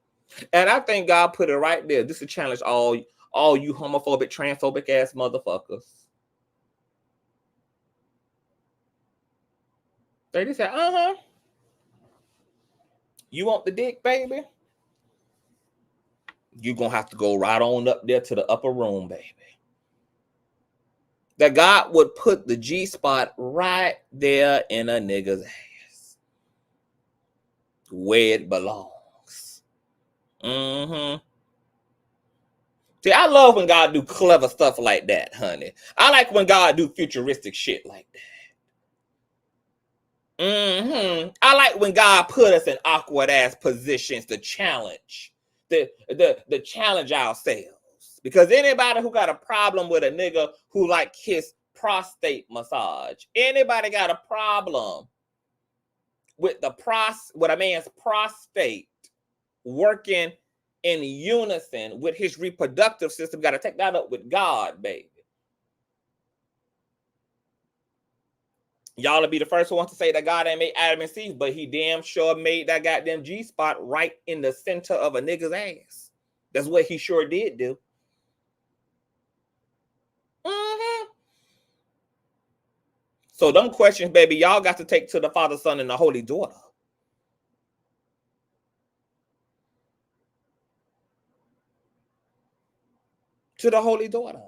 And I think God put it right there. This is a challenge all you homophobic, transphobic ass motherfuckers. They just said, you want the dick, baby? You're going to have to go right on up there to the upper room, baby. That God would put the G-spot right there in a nigga's ass, where it belongs. See, I love when God do clever stuff like that, honey. I like when God do futuristic shit like that. I like when God put us in awkward ass positions to challenge, the challenge ourselves. Because anybody who got a problem with a nigga who like his prostate massage, anybody got a problem with with a man's prostate working in unison with his reproductive system, got to take that up with God, baby. Y'all will be the first ones to say that God ain't made Adam and Eve, but he damn sure made that goddamn G-spot right in the center of a nigga's ass. That's what he sure did do. So them questions, baby, y'all got to take to the Father, Son, and the Holy Daughter. To the Holy Daughter.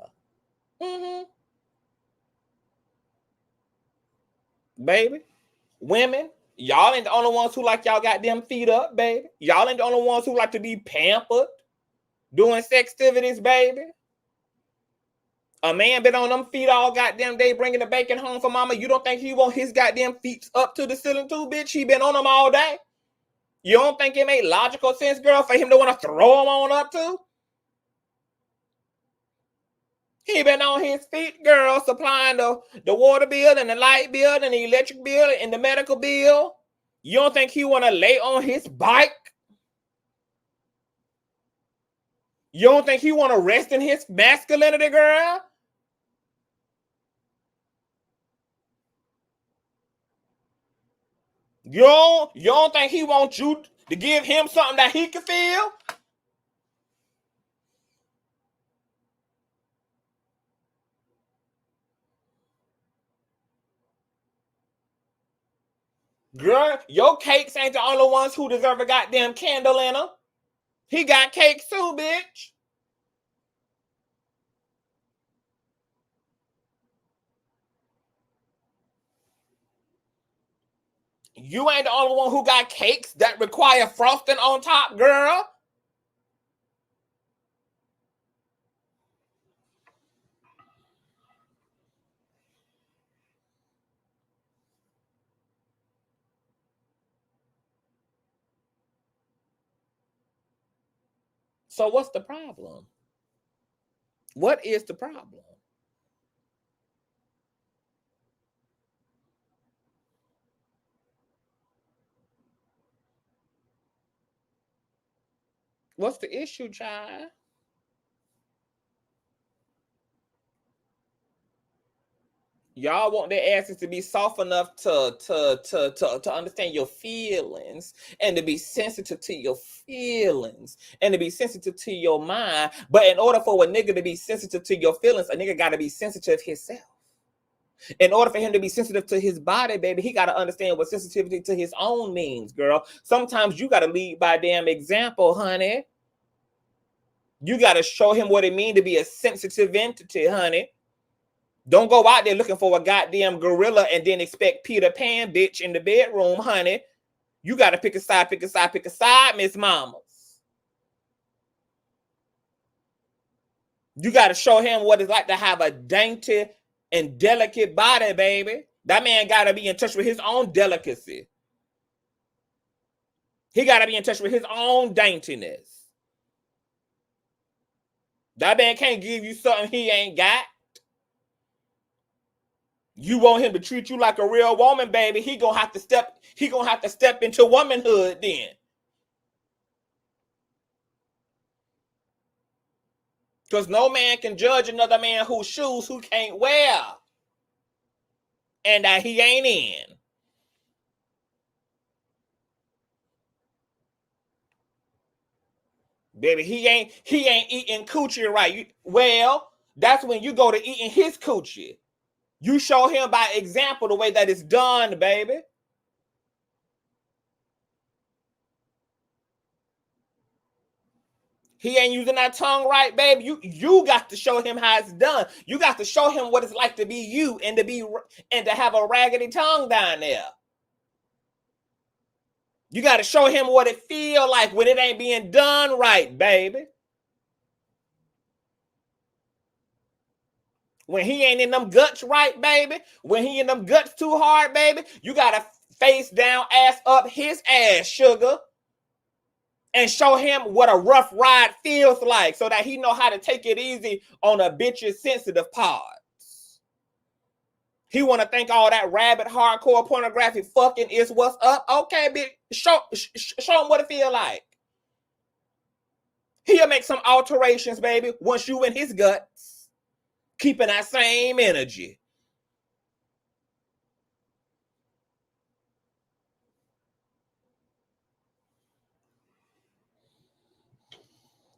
Baby, women, y'all ain't the only ones who like y'all got them feet up, baby. Y'all ain't the only ones who like to be pampered, doing sextivities, baby. A man been on them feet all goddamn day bringing the bacon home for mama. You don't think he want his goddamn feet up to the ceiling too, bitch? He been on them all day. You don't think it made logical sense, girl, for him to want to throw them on up too? He been on his feet, girl, supplying the water bill and the light bill and the electric bill and the medical bill. You don't think he want to lay on his bike? You don't think he want to rest in his masculinity, girl? You don't think he wants you to give him something that he can feel? Girl, your cakes ain't the only ones who deserve a goddamn candle in them. He got cakes too, bitch. You ain't the only one who got cakes that require frosting on top, girl. So what's the problem? What is the problem? What's the issue, child? Y'all want their asses to be soft enough to understand your feelings and to be sensitive to your feelings and to be sensitive to your mind. But in order for a nigga to be sensitive to your feelings, a nigga got to be sensitive himself. In order for him to be sensitive to his body, baby, he got to understand what sensitivity to his own means, girl. Sometimes you got to lead by damn example, honey. You got to show him what it means to be a sensitive entity, honey. Don't go out there looking for a goddamn gorilla and then expect Peter Pan, bitch, in the bedroom, honey. You got to pick a side, Miss Mamas. You got to show him what it's like to have a dainty and delicate body, baby. That man got to be in touch with his own delicacy. He got to be in touch with his own daintiness. That man can't give you something he ain't got. You want him to treat you like a real woman, baby. He gonna have to step into womanhood then. Because no man can judge another man whose shoes who can't wear. And that he ain't in. Baby, he ain't eating coochie right. Well, that's when you go to eating his coochie. You show him by example the way that it's done, baby. He ain't using that tongue right, baby. You got to show him how it's done. You got to show him what it's like to be you and to have a raggedy tongue down there. You got to show him what it feel like when it ain't being done right, baby. When he ain't in them guts right, baby. When he in them guts too hard, baby. You got to face down, ass up his ass, sugar. And show him what a rough ride feels like so that he know how to take it easy on a bitch's sensitive parts. He want to think all that rabid, hardcore pornography fucking is what's up. Okay, bitch, show him what it feel like. He'll make some alterations, baby, once you in his guts. Keeping that same energy.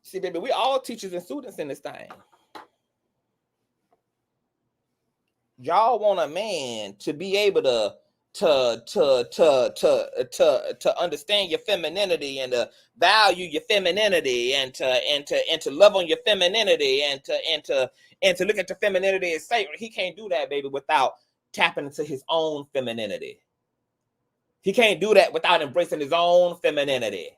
See, baby, we all teachers and students in this thing. Y'all want a man to be able to understand your femininity and to value your femininity and to love on your femininity and to look at your femininity as sacred. He can't do that, baby, without tapping into his own femininity. He can't do that without embracing his own femininity.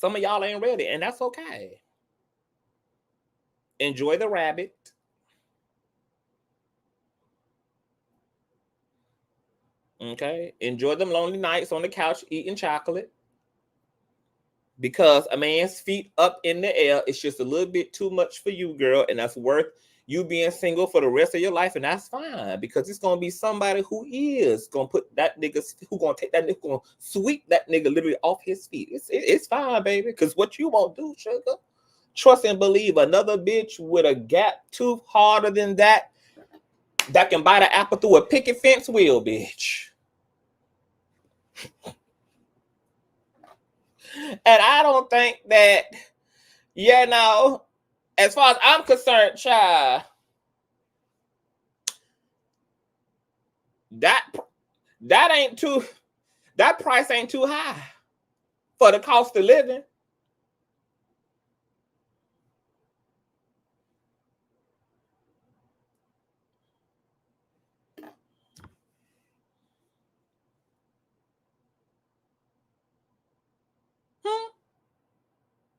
Some of y'all ain't ready, and that's okay. Enjoy the rabbit. Okay? Enjoy them lonely nights on the couch eating chocolate. Because a man's feet up in the air is just a little bit too much for you, girl, and that's worth you being single for the rest of your life, and that's fine, because it's gonna be somebody who is gonna put that nigga, who gonna take that nigga, gonna sweep that nigga literally off his feet. It's fine, baby, because what you won't do, sugar, trust and believe another bitch with a gap tooth harder than that can bite an apple through a picket fence will, bitch. And I don't think that, you know, as far as I'm concerned, child, that price ain't too high for the cost of living.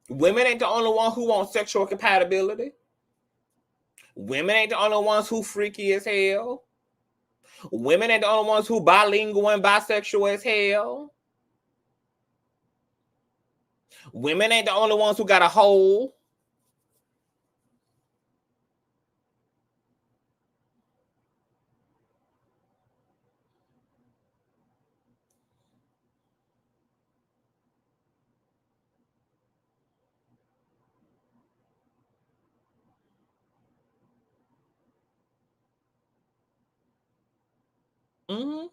Women ain't the only one who want sexual compatibility. Women ain't the only ones who freaky as hell. Women ain't the only ones who bilingual and bisexual as hell. Women ain't the only ones who got a hole. Mm-hmm.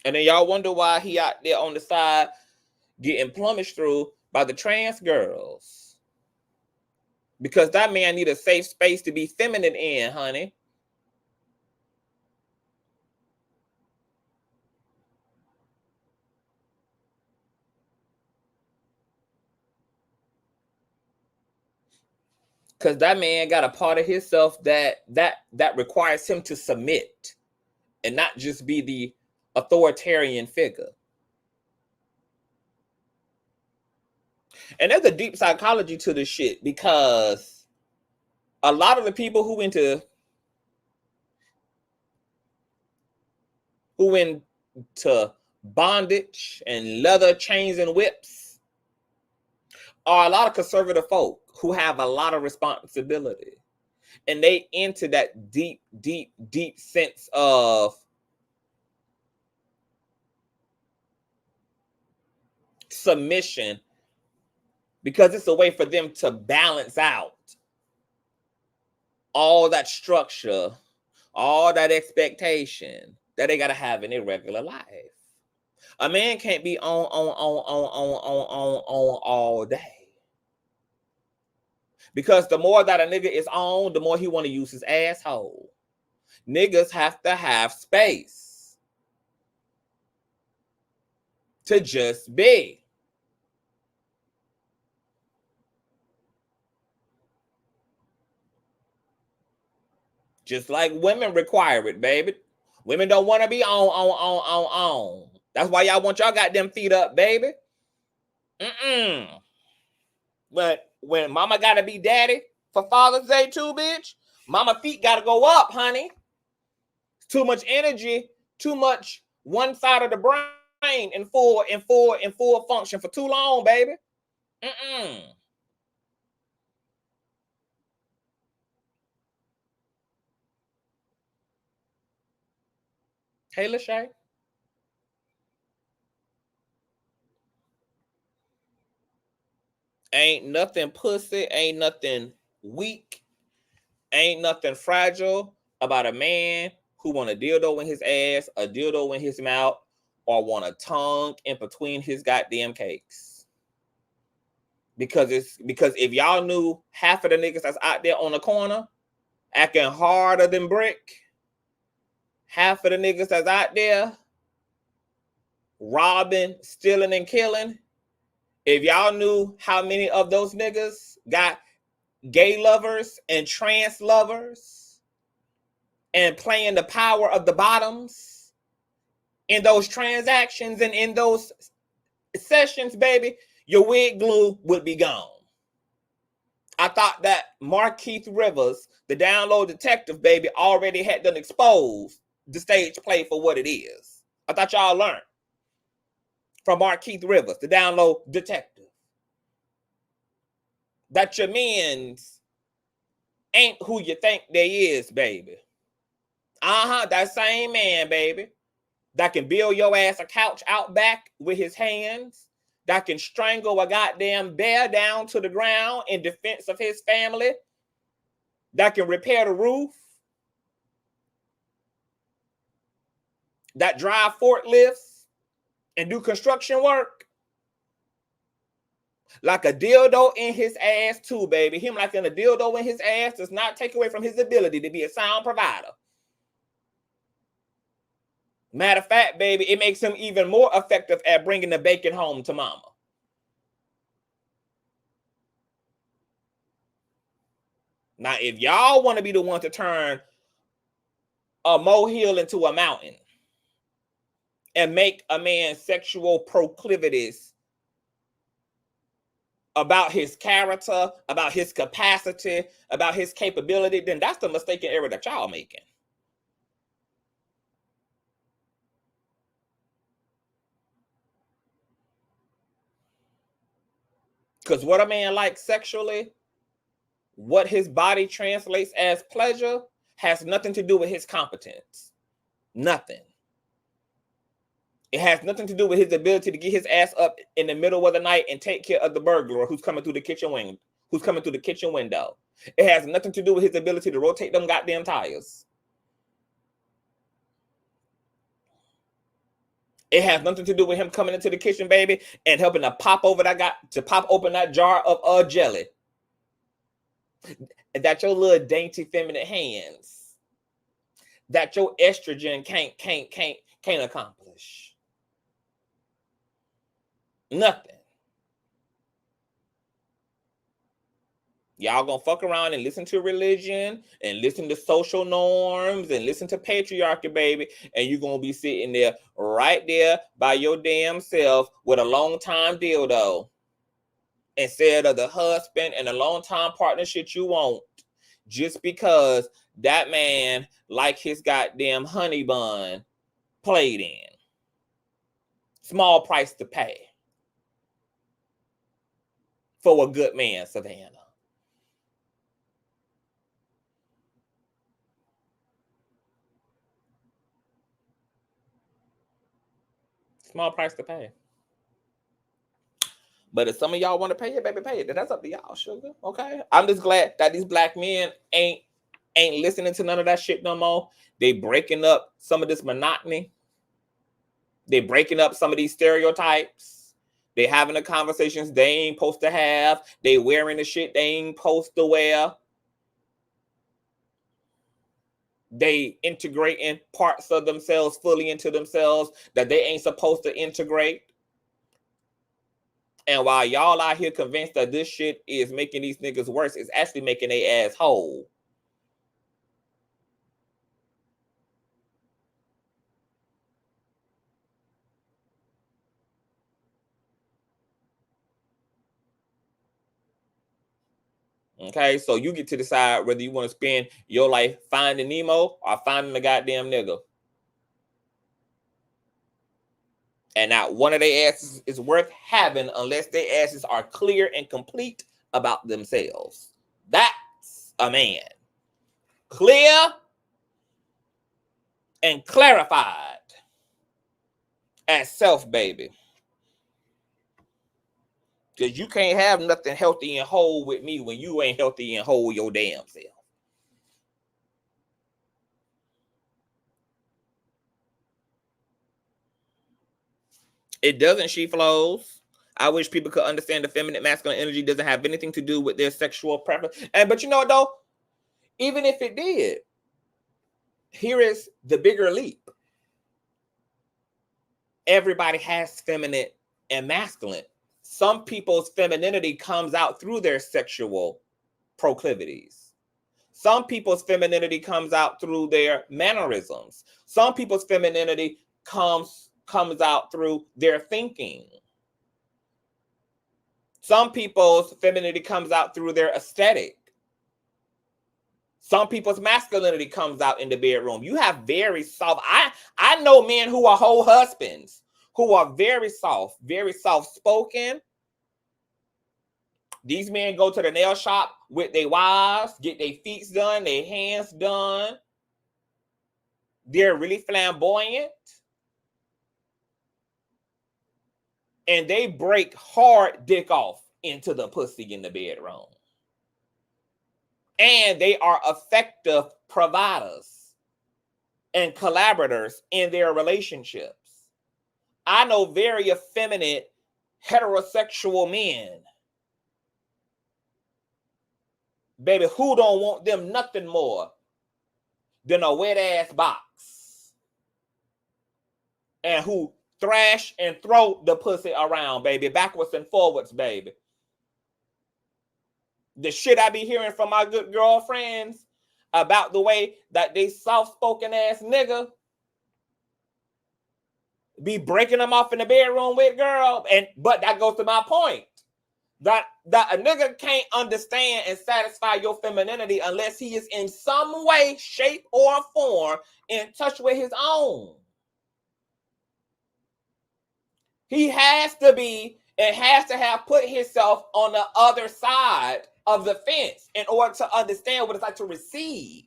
And then y'all wonder why he out there on the side getting plumaged through by the trans girls. Because that man need a safe space to be feminine in, honey. Because that man got a part of himself that requires him to submit and not just be the authoritarian figure. And there's a deep psychology to this shit, because a lot of the people who into bondage and leather chains and whips are a lot of conservative folk who have a lot of responsibility. And they into that deep, deep, deep sense of submission, because it's a way for them to balance out all that structure, all that expectation that they got to have in their regular life. A man can't be on all day. Because the more that a nigga is on, the more he want to use his asshole. Niggas have to have space to just be. Just like women require it, baby. Women don't want to be on. That's why y'all want y'all goddamn feet up, baby. But when mama gotta be daddy for Father's Day too, bitch, mama feet gotta go up, honey. Too much energy, too much one side of the brain in full function for too long, baby. Hey, Lachey. Ain't nothing pussy, ain't nothing weak, ain't nothing fragile about a man who want a dildo in his ass, a dildo in his mouth, or want a tongue in between his goddamn cakes. Because if y'all knew half of the niggas that's out there on the corner acting harder than brick, half of the niggas that's out there robbing, stealing, and killing, if y'all knew how many of those niggas got gay lovers and trans lovers and playing the power of the bottoms in those transactions and in those sessions, baby, your wig glue would be gone. I thought that Markeith Rivers, the download detective, baby, already had done exposed the stage play for what it is. I thought y'all learned from Markeith Rivers, the download detective, that your men's ain't who you think they is, baby. That same man, baby, that can build your ass a couch out back with his hands, that can strangle a goddamn bear down to the ground in defense of his family, that can repair the roof, that drive forklifts and do construction work. Like a dildo in his ass too, baby. Him like a dildo in his ass does not take away from his ability to be a sound provider. Matter of fact, baby, it makes him even more effective at bringing the bacon home to mama. Now, if y'all want to be the one to turn a molehill into a mountain and make a man's sexual proclivities about his character, about his capacity, about his capability, then that's the mistaken error that y'all making. Because what a man likes sexually, what his body translates as pleasure, has nothing to do with his competence. Nothing. It has nothing to do with his ability to get his ass up in the middle of the night and take care of the burglar who's coming through the kitchen window. It has nothing to do with his ability to rotate them goddamn tires. It has nothing to do with him coming into the kitchen, baby, and helping to pop open that jar of jelly that your little dainty feminine hands, that your estrogen can't accomplish. Nothing. Y'all gonna fuck around and listen to religion and listen to social norms and listen to patriarchy, baby, and you're gonna be sitting there right there by your damn self with a long time dildo instead of the husband and a long time partnership you want, just because that man like his goddamn honey bun played in. Small price to pay for a good man, Savannah. Small price to pay. But if some of y'all want to pay it, baby, pay it. Then that's up to y'all, sugar. Okay. I'm just glad that these black men ain't listening to none of that shit no more. They breaking up some of this monotony. They breaking up some of these stereotypes. They having the conversations they ain't supposed to have. They wearing the shit they ain't supposed to wear. They integrating parts of themselves fully into themselves that they ain't supposed to integrate. And while y'all out here convinced that this shit is making these niggas worse, it's actually making their ass whole. Okay, so you get to decide whether you want to spend your life finding Nemo or finding the goddamn nigga. And not one of their asses is worth having unless their asses are clear and complete about themselves. That's a man. Clear and clarified as self, baby. Because you can't have nothing healthy and whole with me when you ain't healthy and whole your damn self. It doesn't, she flows. I wish people could understand the feminine masculine energy doesn't have anything to do with their sexual preference. But you know what, though? Even if it did, here is the bigger leap. Everybody has feminine and masculine. Some people's femininity comes out through their sexual proclivities. Some people's femininity comes out through their mannerisms. Some people's femininity comes out through their thinking. Some people's femininity comes out through their aesthetic. Some people's masculinity comes out in the bedroom. You have very soft. I know men who are whole husbands who are very soft-spoken. These men go to the nail shop with their wives, get their feet done, their hands done. They're really flamboyant. And they break hard dick off into the pussy in the bedroom. And they are effective providers and collaborators in their relationships. I know very effeminate heterosexual men, baby, who don't want them nothing more than a wet ass box, and who thrash and throw the pussy around, baby, backwards and forwards, baby. The shit I be hearing from my good girlfriends about the way that they soft-spoken ass nigga be breaking them off in the bedroom with, girl. But that goes to my point. That a nigga can't understand and satisfy your femininity unless he is in some way, shape, or form in touch with his own. He has to be and has to have put himself on the other side of the fence in order to understand what it's like to receive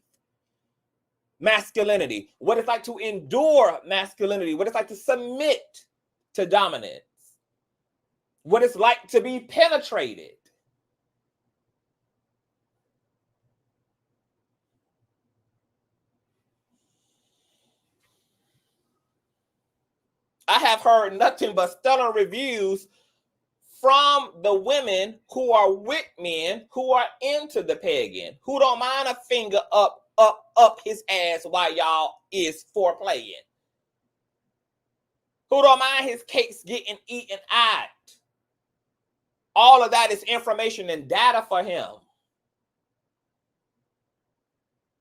masculinity, what it's like to endure masculinity, what it's like to submit to dominance, what it's like to be penetrated. I have heard nothing but stellar reviews from the women who are with men who are into the pagan, who don't mind a finger up his ass while y'all is foreplaying, who don't mind his cakes getting eaten out. All of that is information and data for him.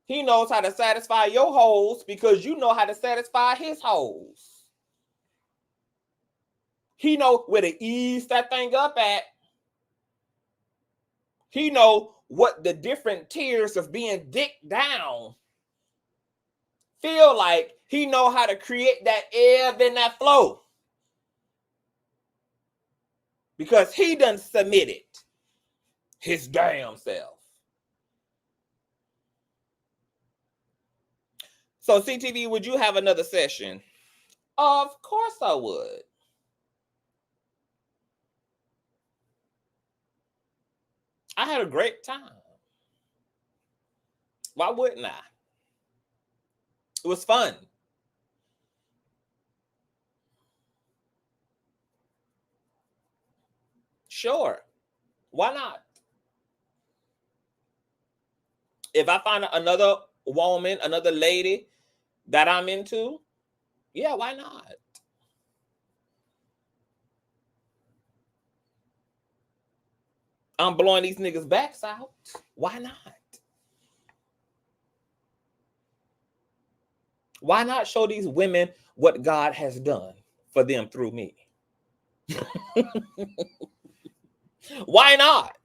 He knows how to satisfy your holes because you know how to satisfy his holes. He know where to ease that thing up at. He know what the different tiers of being dicked down feel like. He know how to create that ebb and that flow. Because he done submitted his damn self. So CTV, would you have another session? Of course I would. I had a great time. Why wouldn't I? It was fun. Sure. Why not? If I find another woman, another lady that I'm into, yeah, why not? I'm blowing these niggas' backs out. Why not? Why not show these women what God has done for them through me? Why not?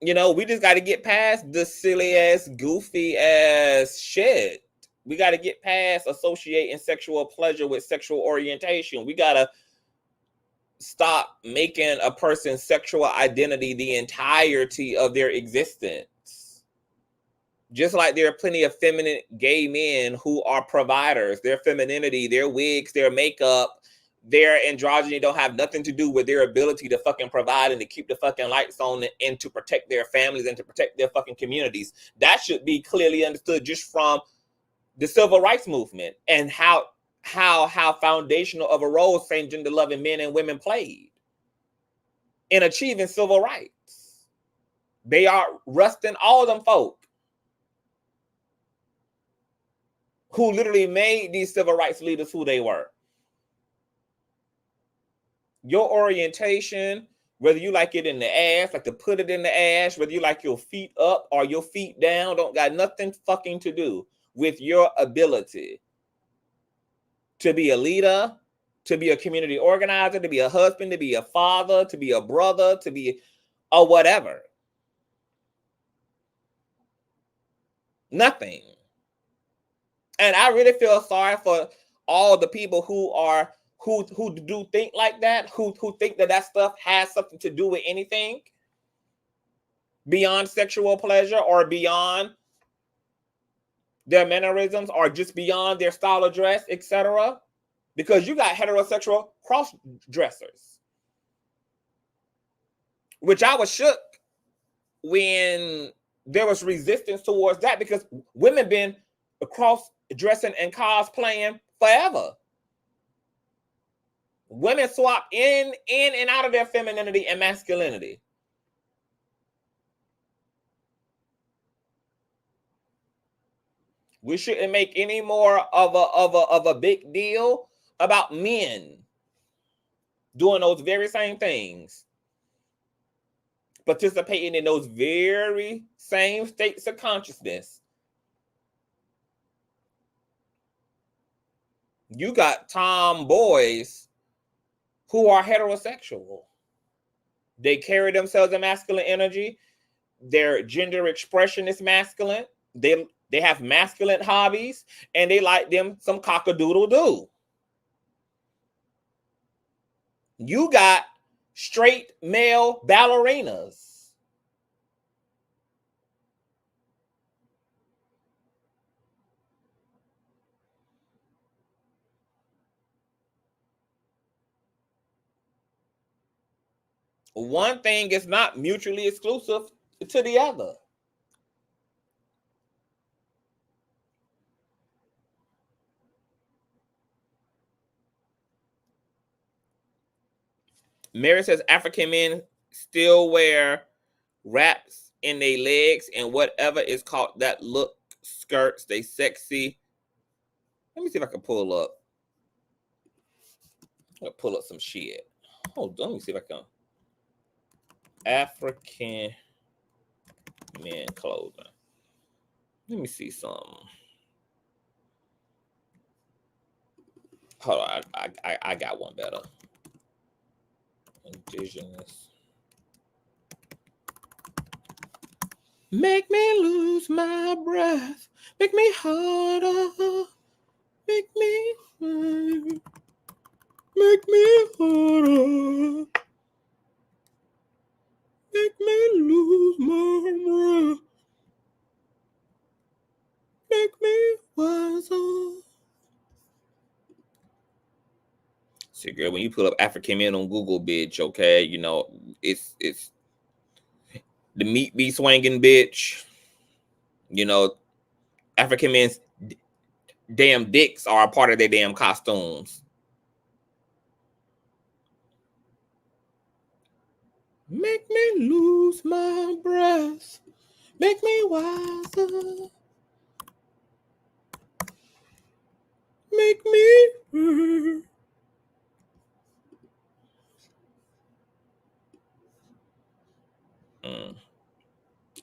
You know, we just got to get past the silly ass, goofy ass shit. We got to get past associating sexual pleasure with sexual orientation. We got to stop making a person's sexual identity the entirety of their existence. Just like there are plenty of feminine gay men who are providers. Their femininity, their wigs, their makeup, their androgyny don't have nothing to do with their ability to fucking provide and to keep the fucking lights on and to protect their families and to protect their fucking communities. That should be clearly understood just from the civil rights movement and how foundational of a role same gender loving men and women played in achieving civil rights. They are rusting all of them folk who literally made these civil rights leaders who they were. Your orientation, whether you like it in the ass, like to put it in the ass, whether you like your feet up or your feet down, don't got nothing fucking to do with your ability to be a leader, to be a community organizer, to be a husband, to be a father, to be a brother, to be a whatever. Nothing. And I really feel sorry for all the people who do think like that, who think that stuff has something to do with anything beyond sexual pleasure or beyond their mannerisms or just beyond their style of dress, etc. Because you got heterosexual cross dressers, which I was shook when there was resistance towards that, because women been cross dressing and cosplaying forever. Women swap in and out of their femininity and masculinity. We shouldn't make any more of a big deal about men doing those very same things, participating in those very same states of consciousness. You got tomboys who are heterosexual. They carry themselves in masculine energy. Their gender expression is masculine. They have masculine hobbies, and they like them some cock-a-doodle-doo. You got straight male ballerinas. One thing is not mutually exclusive to the other. Mary says African men still wear wraps in their legs and whatever is called that look skirts. They sexy. Let me see if I can pull up. I'm gonna pull up some shit. Hold on, let me see if I can. African men clothing. Let me see some. Hold on, I got one better. Indigenous. Make me lose my breath. Make me harder. Make me harder. Make me harder. Make me lose my breath. Make me wiser. See, girl, when you put up African men on Google, bitch, okay, you know, it's the meat be swinging, bitch. You know, African men's damn dicks are a part of their damn costumes. Make me lose my breath. Make me wiser. Make me.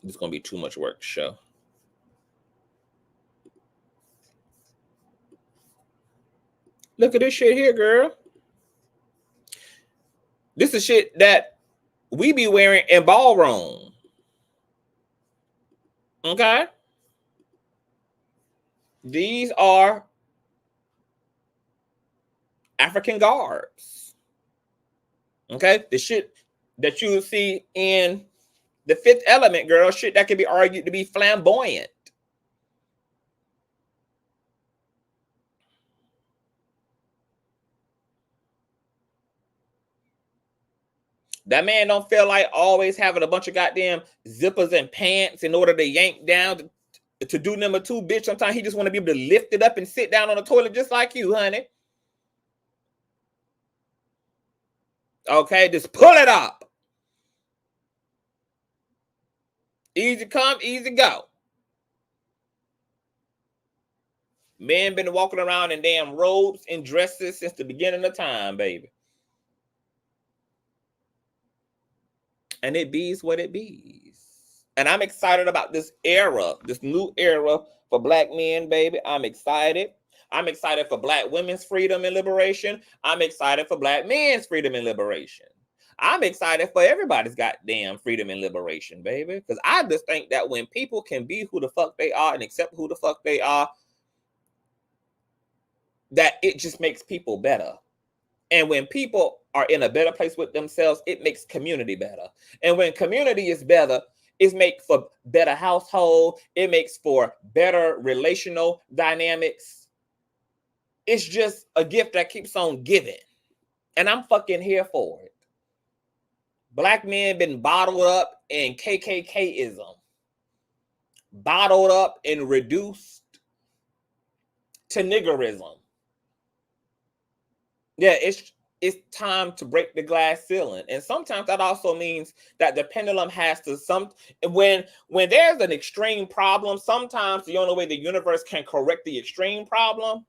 It's gonna be too much work to show. Look at this shit here, girl. This is shit that we be wearing in ballroom. Okay? These are African garbs. Okay? The shit that you see in The Fifth Element, girl, shit that can be argued to be flamboyant. That man don't feel like always having a bunch of goddamn zippers and pants in order to yank down to do number two, bitch. Sometimes he just want to be able to lift it up and sit down on the toilet just like you, honey. Okay, just pull it up. Easy come, easy go. Men been walking around in damn robes and dresses since the beginning of time, baby. And it bees what it bees. And I'm excited about this era, this new era for black men, baby. I'm excited. I'm excited for Black women's freedom and liberation. I'm excited for Black men's freedom and liberation. I'm excited for everybody's goddamn freedom and liberation, baby. Because I just think that when people can be who the fuck they are and accept who the fuck they are, that it just makes people better. And when people are in a better place with themselves, it makes community better. And when community is better, it makes for better household. It makes for better relational dynamics. It's just a gift that keeps on giving. And I'm fucking here for it. Black men been bottled up in KKKism, bottled up and reduced to niggerism. Yeah, it's time to break the glass ceiling. And sometimes that also means that the pendulum has to when there's an extreme problem, sometimes the only way the universe can correct the extreme problem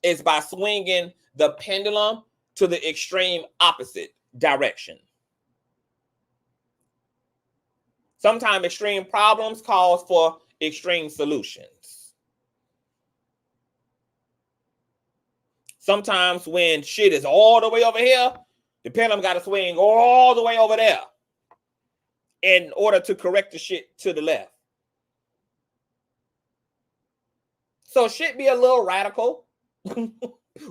is by swinging the pendulum to the extreme opposite direction. Sometimes extreme problems cause for extreme solutions. Sometimes when shit is all the way over here, the pendulum got to swing all the way over there in order to correct the shit to the left. So shit be a little radical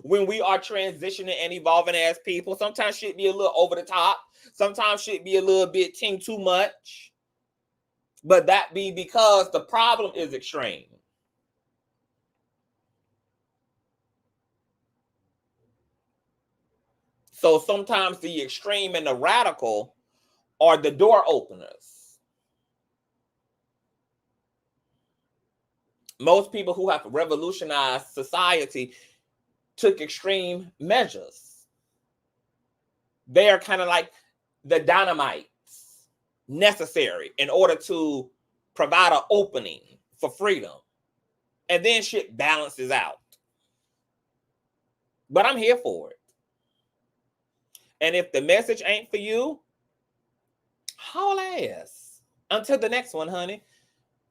when we are transitioning and evolving as people. Sometimes shit be a little over the top. Sometimes shit be a little bit too much. But that be because the problem is extreme. So sometimes the extreme and the radical are the door openers. Most people who have revolutionized society took extreme measures. They are kind of like the dynamites necessary in order to provide an opening for freedom. And then shit balances out. But I'm here for it. And if the message ain't for you, haul ass. Until the next one, honey.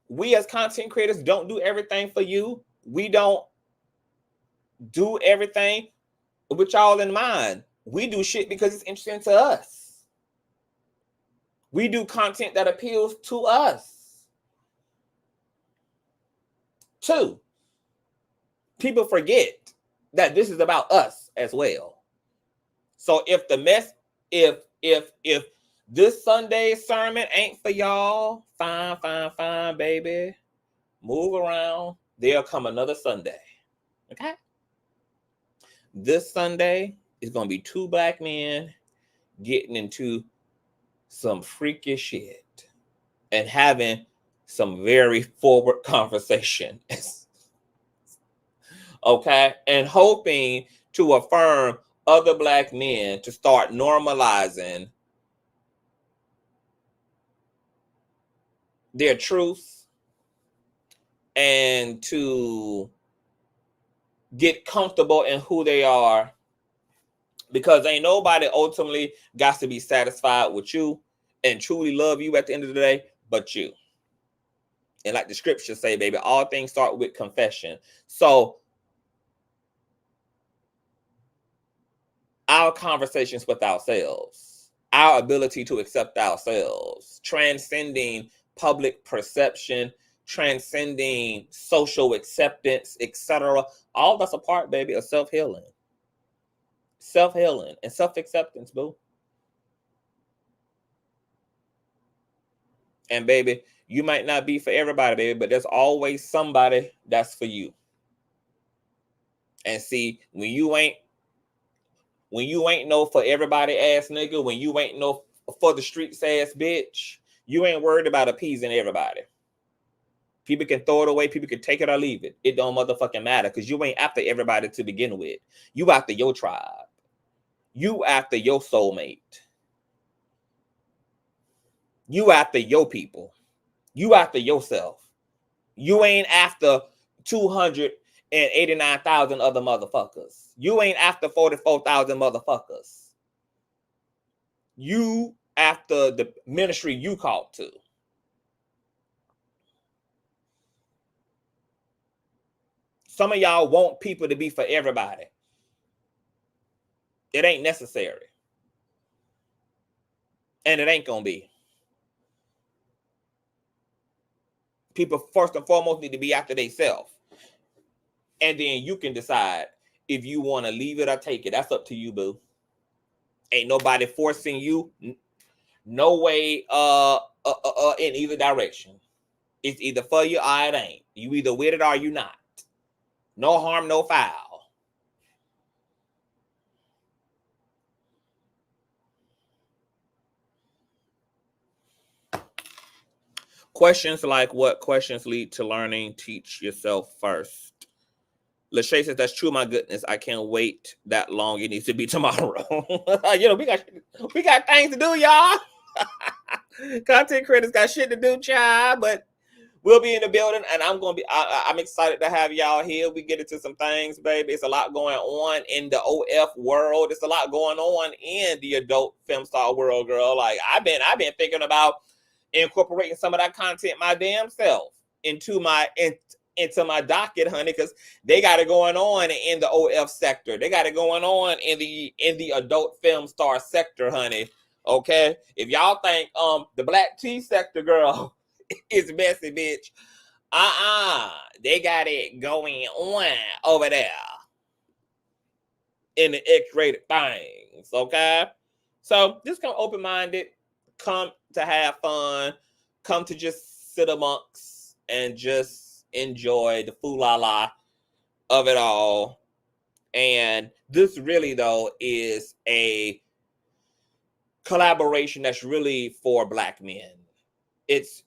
We as content creators don't do everything for you. We don't do everything with y'all in mind. We do shit because it's interesting to us. We do content that appeals to us. 2, people forget that this is about us as well. So if if this Sunday's sermon ain't for y'all, fine, baby. Move around. There'll come another Sunday. Okay? This Sunday is going to be 2 Black men getting into some freaky shit and having some very forward conversation. Okay? And hoping to affirm other Black men to start normalizing their truth and to get comfortable in who they are, because ain't nobody ultimately got to be satisfied with you and truly love you at the end of the day but you. And like the scriptures say, baby, all things start with confession. So our conversations with ourselves, our ability to accept ourselves, transcending public perception, transcending social acceptance, etc. All that's a part, baby, of self-healing. Self-healing and self-acceptance, boo. And baby, you might not be for everybody, baby, but there's always somebody that's for you. And see, when you ain't no for everybody ass nigga, when you ain't no for the streets ass bitch, you ain't worried about appeasing everybody. People can throw it away, people can take it or leave it. It don't motherfucking matter, because you ain't after everybody to begin with. You after your tribe. You after your soulmate. You after your people. You after yourself. You ain't after 289,000 other motherfuckers. You ain't after 44,000 motherfuckers. You after the ministry you called to. Some of y'all want people to be for everybody. It ain't necessary. And it ain't gonna be. People first and foremost need to be after themselves. And then you can decide if you want to leave it or take it. That's up to you, boo. Ain't nobody forcing you. No way in either direction. It's either for you or it ain't. You either with it or you not. No harm, no foul. Questions like what questions lead to learning? Teach yourself first. Lachey says, that's true. My goodness, I can't wait that long. It needs to be tomorrow. You know, we got things to do, y'all. Content creators got shit to do, child. But we'll be in the building, and I'm excited to have y'all here. We get into some things, baby. It's a lot going on in the OF world. It's a lot going on in the adult film star world, girl. Like I've been thinking about incorporating some of that content my damn self into my docket, honey, because they got it going on in the OF sector. They got it going on in the adult film star sector, honey. Okay, if y'all think the black tea sector, girl, is messy, bitch. They got it going on over there in the X-rated things. Okay, so just come open-minded, come to have fun, come to just sit amongst and just enjoy the foo-la-la of it all. And this really, though, is a collaboration that's really for Black men. It's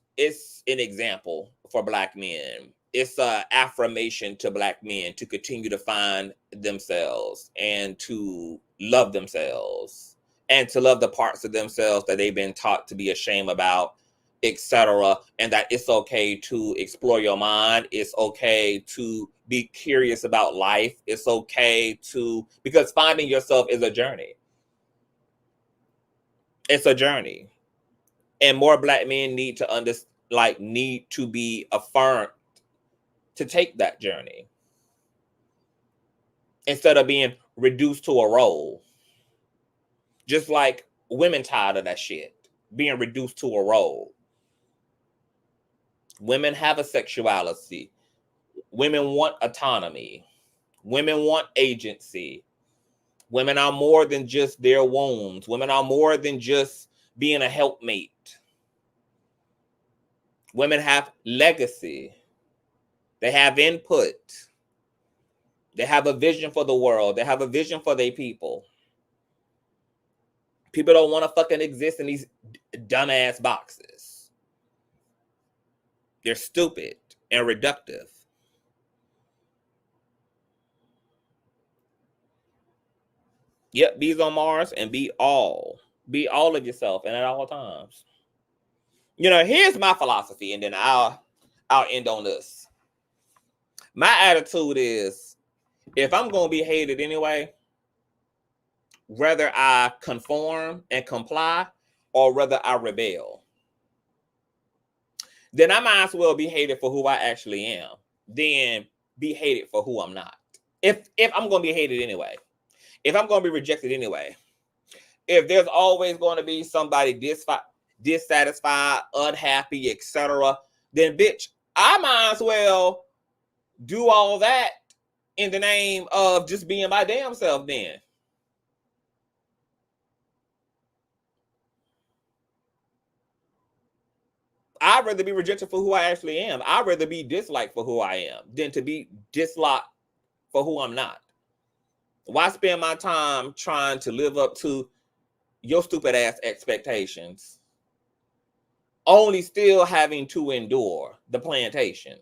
an example for Black men. It's an affirmation to Black men to continue to find themselves and to love themselves and to love the parts of themselves that they've been taught to be ashamed about, etc. And that it's okay to explore your mind. It's okay to be curious about life. It's okay because finding yourself is a journey. It's a journey. And more Black men need to be affirmed to take that journey instead of being reduced to a role. Just like women tired of that shit, being reduced to a role. Women have a sexuality. Women want autonomy. Women want agency. Women are more than just their wombs. Women are more than just being a helpmate. Women have legacy. They have input. They have a vision for the world. They have a vision for their people. People don't want to fucking exist in these dumbass boxes. They're stupid and reductive. Yep, be's on Mars and be all of yourself and at all times. You know, here's my philosophy, and then I'll end on this. My attitude is, if I'm going to be hated anyway, whether I conform and comply or whether I rebel, then I might as well be hated for who I actually am than be hated for who I'm not. If I'm going to be hated anyway, if I'm going to be rejected anyway, if there's always going to be somebody dissatisfied, unhappy, etc., then bitch, I might as well do all that in the name of just being my damn self then. I'd rather be rejected for who I actually am. I'd rather be disliked for who I am than to be disliked for who I'm not. Why spend my time trying to live up to your stupid ass expectations, only still having to endure the plantation?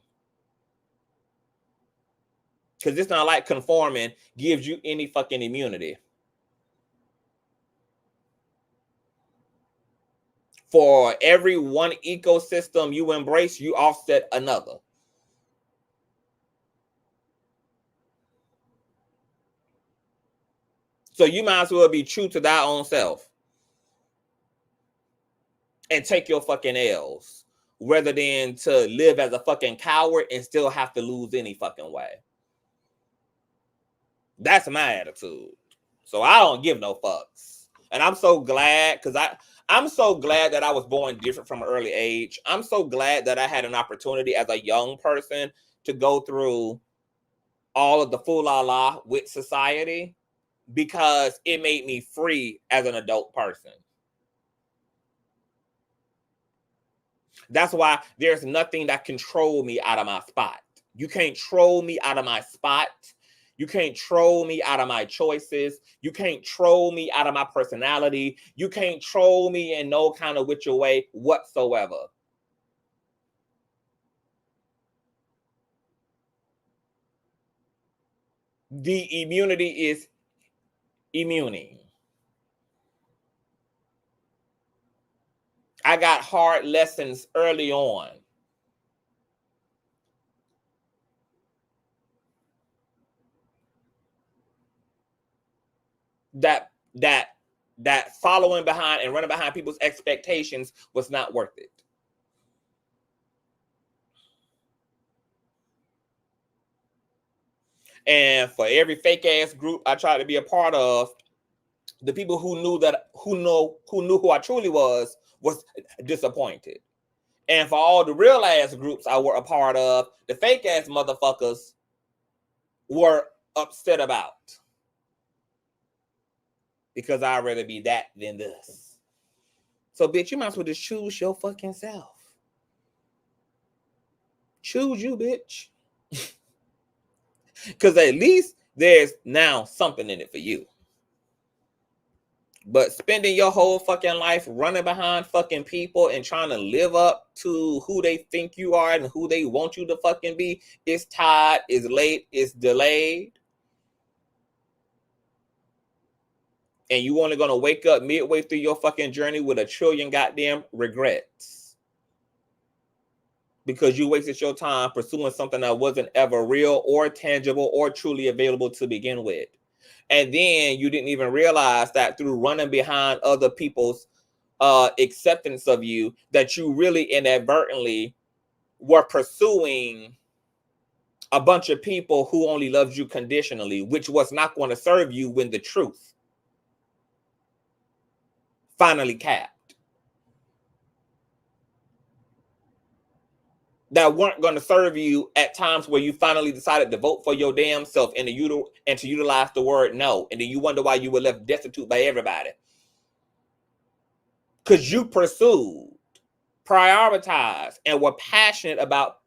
Because it's not like conforming gives you any fucking immunity. For every one ecosystem you embrace, you offset another. So you might as well be true to thy own self and take your fucking L's rather than to live as a fucking coward and still have to lose any fucking way. That's my attitude. So I don't give no fucks. And I'm so glad, because I'm so glad that I was born different from an early age. I'm so glad that I had an opportunity as a young person to go through all of the fool la la with society, because it made me free as an adult person. That's why there's nothing that control me out of my spot. You can't troll me out of my spot. You can't troll me out of my choices. You can't troll me out of my personality. You can't troll me in no kind of which way whatsoever. The immunity is immuning. I got hard lessons early on. That following behind and running behind people's expectations was not worth it. And for every fake ass group I tried to be a part of, the people who knew who I truly was disappointed. And for all the real ass groups I were a part of, the fake ass motherfuckers were upset about. Because I'd rather be that than this. So, bitch, you might as well just choose your fucking self. Choose you, bitch. Because at least there's now something in it for you. But spending your whole fucking life running behind fucking people and trying to live up to who they think you are and who they want you to fucking be, it's tired, it's late, it's delayed. And you only gonna wake up midway through your fucking journey with a trillion goddamn regrets. Because you wasted your time pursuing something that wasn't ever real or tangible or truly available to begin with. And then you didn't even realize that through running behind other people's acceptance of you, that you really inadvertently were pursuing a bunch of people who only loved you conditionally, which was not going to serve you when the truth finally capped. That weren't going to serve you at times where you finally decided to vote for your damn self and to utilize the word no. And then you wonder why you were left destitute by everybody. Because you pursued, prioritized, and were passionate about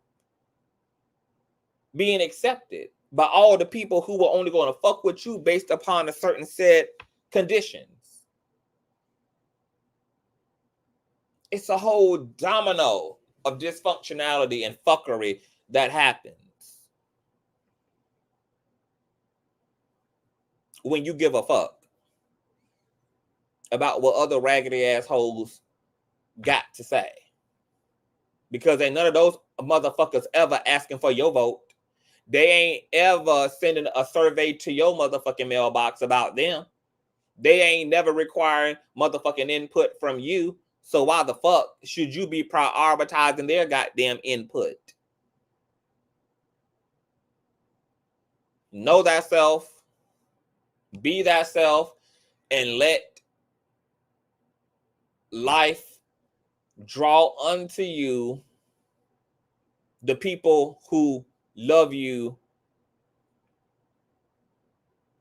being accepted by all the people who were only going to fuck with you based upon a certain set conditions. It's a whole domino of dysfunctionality and fuckery that happens when you give a fuck about what other raggedy assholes got to say. Because ain't none of those motherfuckers ever asking for your vote. They ain't ever sending a survey to your motherfucking mailbox about them. They ain't never requiring motherfucking input from you. So why the fuck should you be prioritizing their goddamn input? Know thyself, be thyself, and let life draw unto you the people who love you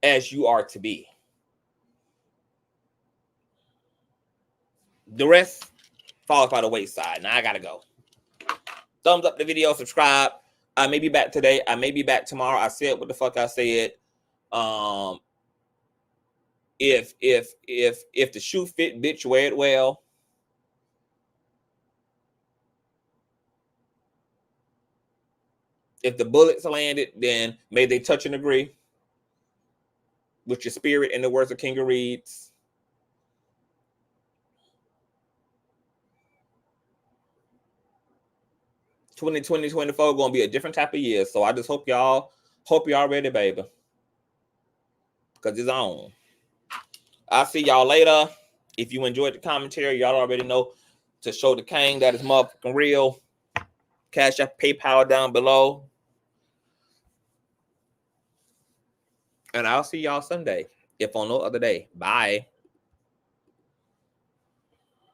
as you are to be. The rest falls by the wayside. Now I gotta go. Thumbs up the video, subscribe. I may be back today. I may be back tomorrow. I said what the fuck I said. If the shoe fit, bitch, wear it well. If the bullets landed, then may they touch and agree with your spirit, in the words of King of Reid's. Twenty 24 gonna be a different type of year. So I just hope y'all ready, baby. Because it's on. I'll see y'all later. If you enjoyed the commentary, y'all already know to show the king that is motherfucking real. Cash App, PayPal down below. And I'll see y'all Sunday, if on no other day. Bye.